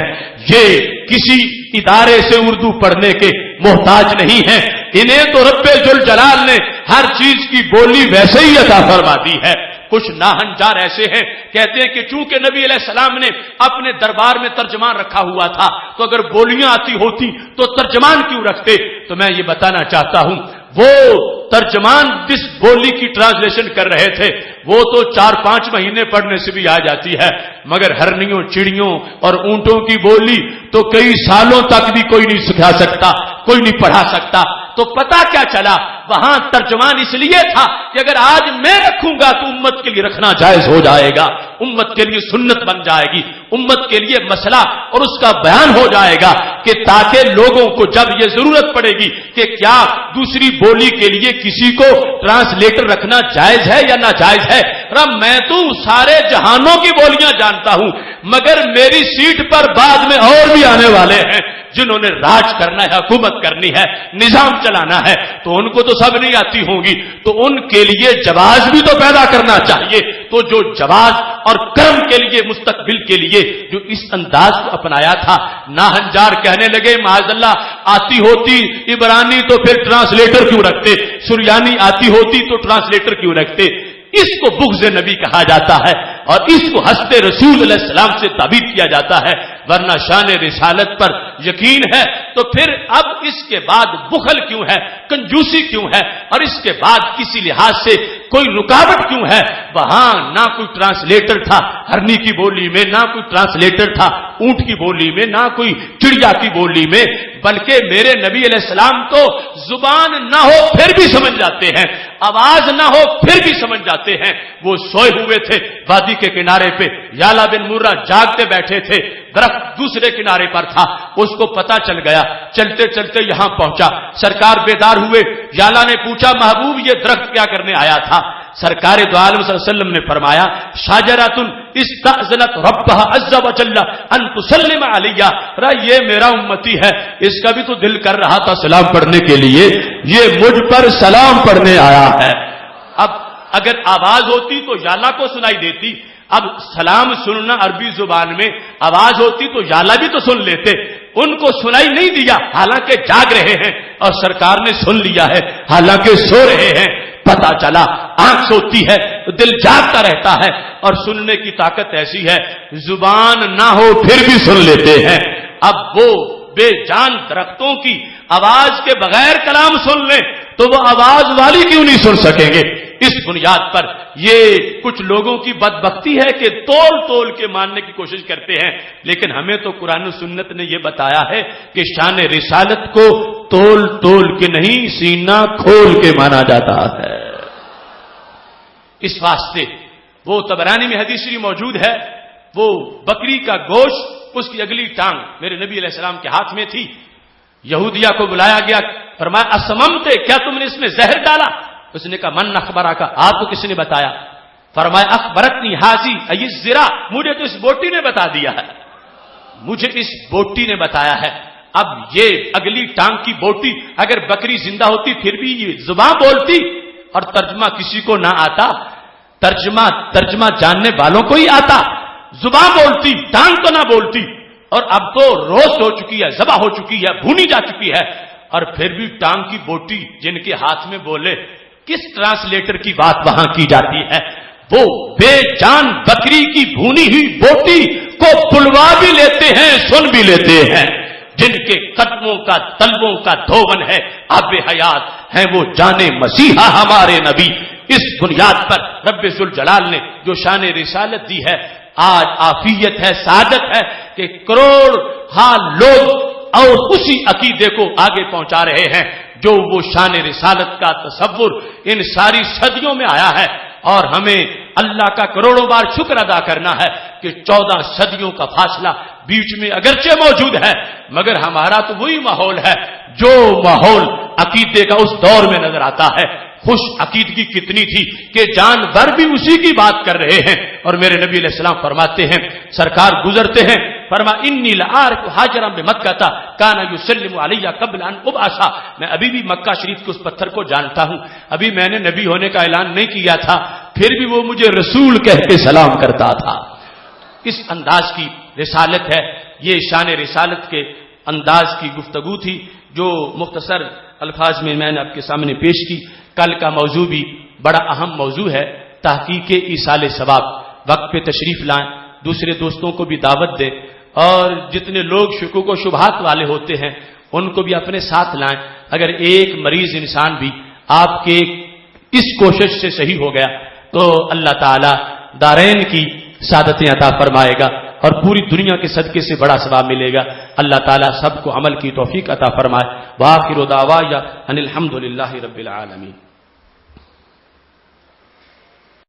[SPEAKER 2] یہ کسی ادارے سے اردو پڑھنے کے محتاج نہیں ہیں، انہیں تو رب ذوالجلال نے ہر چیز کی بولی ویسے ہی عطا فرما دی ہے۔ کچھ ناہنجار ایسے ہیں کہتے ہیں کہ چونکہ نبی علیہ السلام نے اپنے دربار میں ترجمان رکھا ہوا تھا تو اگر بولیاں آتی ہوتی تو ترجمان کیوں رکھتے؟ تو میں یہ بتانا چاہتا ہوں وہ ترجمان جس بولی کی ٹرانسلیشن کر رہے تھے وہ تو 4-5 مہینے پڑھنے سے بھی آ جاتی ہے، مگر ہرنیوں چڑیوں اور اونٹوں کی بولی تو کئی سالوں تک بھی کوئی نہیں سکھا سکتا، کوئی نہیں پڑھا سکتا۔ تو پتا کیا چلا وہاں ترجمان اس لیے تھا کہ اگر آج میں رکھوں گا تو امت کے لیے رکھنا جائز ہو جائے گا، امت کے لیے سنت بن جائے گی، امت کے لیے مسئلہ اور اس کا بیان ہو جائے گا کہ تاکہ لوگوں کو جب یہ ضرورت پڑے گی کہ کیا دوسری بولی کے لیے کسی کو ٹرانسلیٹر رکھنا جائز ہے یا ناجائز ہے، میں تو سارے جہانوں کی بولیاں جانتا ہوں مگر میری سیٹ پر بعد میں اور بھی آنے والے ہیں جنہوں نے راج کرنا ہے، حکومت کرنی ہے، نظام چلانا ہے، تو ان کو تو سب نہیں آتی ہوں گی، تو ان کے لیے جواز بھی تو پیدا کرنا چاہیے۔ تو جو جواز اور کرم کے لیے مستقبل کے لیے جو اس انداز کو اپنایا تھا، ناہنجار کہنے لگے معاذ اللہ آتی ہوتی عبرانی تو پھر ٹرانسلیٹر کیوں رکھتے، سریانی آتی ہوتی تو ٹرانسلیٹر کیوں رکھتے۔ اس کو بغض نبی کہا جاتا ہے اور اس کو حسد رسول علیہ السلام سے تعبیر کیا جاتا ہے، ورنہ شان رسالت پر یقین ہے تو پھر اب اس کے بعد بخل کیوں ہے، کنجوسی کیوں ہے، اور اس کے بعد کسی لحاظ سے کوئی رکاوٹ کیوں ہے؟ وہاں نہ کوئی ٹرانسلیٹر تھا ہرنی کی بولی میں، نہ کوئی ٹرانسلیٹر تھا اونٹ کی بولی میں، نہ کوئی چڑیا کی بولی میں، بلکہ میرے نبی علیہ السلام تو زبان نہ ہو پھر بھی سمجھ جاتے ہیں، آواز نہ ہو پھر بھی سمجھ جاتے ہیں۔ وہ سوئے ہوئے تھے وادی کے کنارے پہ، یالا بن مرہ جاگتے بیٹھے تھے، درخت دوسرے کنارے پر تھا، اس کو پتا چل گیا، چلتے چلتے یہاں پہنچا، سرکار بیدار ہوئے، یالا نے پوچھا محبوب یہ درخت کیا کرنے آیا تھا؟ سرکار دو عالم صلی اللہ علیہ وسلم نے فرمایا شاجرۃ استأذنت ربها عز وجل ان تسلم علیہ، یہ میرا امتی ہے، اس کا بھی تو دل کر رہا تھا سلام پڑھنے کے لیے، یہ مجھ پر سلام پڑھنے آیا ہے۔ اب اگر آواز ہوتی تو یالا کو سنائی دیتی، اب سلام سننا عربی زبان میں آواز ہوتی تو یالا بھی تو سن لیتے، ان کو سنائی نہیں دیا حالانکہ جاگ رہے ہیں، اور سرکار نے سن لیا ہے حالانکہ سو رہے ہیں۔ پتا چلا آنکھ سوتی ہے دل جاگتا رہتا ہے، اور سننے کی طاقت ایسی ہے زبان نہ ہو پھر بھی سن لیتے ہیں۔ اب وہ بے جان درختوں کی آواز کے بغیر کلام سن لیں تو وہ آواز والی کیوں نہیں سن سکیں گے؟ اس بنیاد پر یہ کچھ لوگوں کی بدبختی ہے کہ تول تول کے ماننے کی کوشش کرتے ہیں، لیکن ہمیں تو قرآن و سنت نے یہ بتایا ہے کہ شان رسالت کو تول تول کے نہیں سینہ کھول کے مانا جاتا ہے۔ اس واسطے وہ طبرانی میں حدیث شریف موجود ہے، وہ بکری کا گوشت اس کی اگلی ٹانگ میرے نبی علیہ السلام کے ہاتھ میں تھی، یہودیہ کو بلایا گیا، فرمایا اسممتے، کیا تم نے اس میں زہر ڈالا؟ اس نے کہا من اخبرا کا، آپ کو کس نے بتایا؟ فرمایا اخبرتنی حاضی ای الزرا، مجھے تو اس بوٹی نے بتا دیا ہے، مجھے اس بوٹی نے بتایا ہے۔ اب یہ اگلی ٹانگ کی بوٹی اگر بکری زندہ ہوتی پھر بھی یہ زبان بولتی اور ترجمہ کسی کو نہ آتا، ترجمہ جاننے والوں کو ہی آتا، زبان بولتی ٹانگ تو نہ بولتی، اور اب تو روست ہو چکی ہے، ذبح ہو چکی ہے، بھونی جا چکی ہے، اور پھر بھی ٹانگ کی بوٹی جن کے ہاتھ میں بولے، کس ٹرانسلیٹر کی بات وہاں کی جاتی ہے؟ وہ بے جان بکری کی بھونی ہوئی بوٹی کو بلوا بھی لیتے ہیں، سن بھی لیتے ہیں، جن کے قدموں کا تلووں کا دھون ہے، آب حیات ہیں وہ جانے مسیحا ہمارے نبی۔ اس بنیاد پر رب ذوالجلال نے جو شان رسالت دی ہے، آج عافیت ہے، سعادت ہے کہ کروڑ لوگ اور اسی عقیدے کو آگے پہنچا رہے ہیں جو وہ شان رسالت کا تصور ان ساری صدیوں میں آیا ہے، اور ہمیں اللہ کا کروڑوں بار شکر ادا کرنا ہے کہ 14 صدیوں کا فاصلہ بیچ میں اگرچہ موجود ہے، مگر ہمارا تو وہی ماحول ہے جو ماحول عقیدے کا اس دور میں نظر آتا ہے۔ خوش عقیدگی کتنی تھی کہ جانور بھی اسی کی بات کر رہے ہیں۔ اور میرے نبی علیہ السلام فرماتے ہیں، سرکار گزرتے ہیں، فرما انی لعارف حاجرا بمکہ کان یسلم علی قبل ان ابعث، میں ابھی بھی مکہ شریف کے اس پتھر کو جانتا ہوں، ابھی میں نے نبی ہونے کا اعلان نہیں کیا تھا، پھر بھی وہ مجھے رسول کہہ کے سلام کرتا تھا۔ اس انداز کی رسالت ہے، یہ شان رسالت کے انداز کی گفتگو تھی جو مختصر الفاظ میں نے آپ کے سامنے پیش کی۔ کل کا موضوع بھی بڑا اہم موضوع ہے، تحقیق ایصال ثواب۔ وقت پہ تشریف لائیں، دوسرے دوستوں کو بھی دعوت دیں، اور جتنے لوگ شکوک و شبہات والے ہوتے ہیں ان کو بھی اپنے ساتھ لائیں۔ اگر ایک مریض انسان بھی آپ کے اس کوشش سے صحیح ہو گیا تو اللہ تعالی دارین کی سعادتیں عطا فرمائے گا اور پوری دنیا کے صدقے سے بڑا ثواب ملے گا۔ اللہ تعالیٰ سب کو عمل کی توفیق عطا فرمائے۔ وآخر دعوانا ان الحمد للہ رب العالمین۔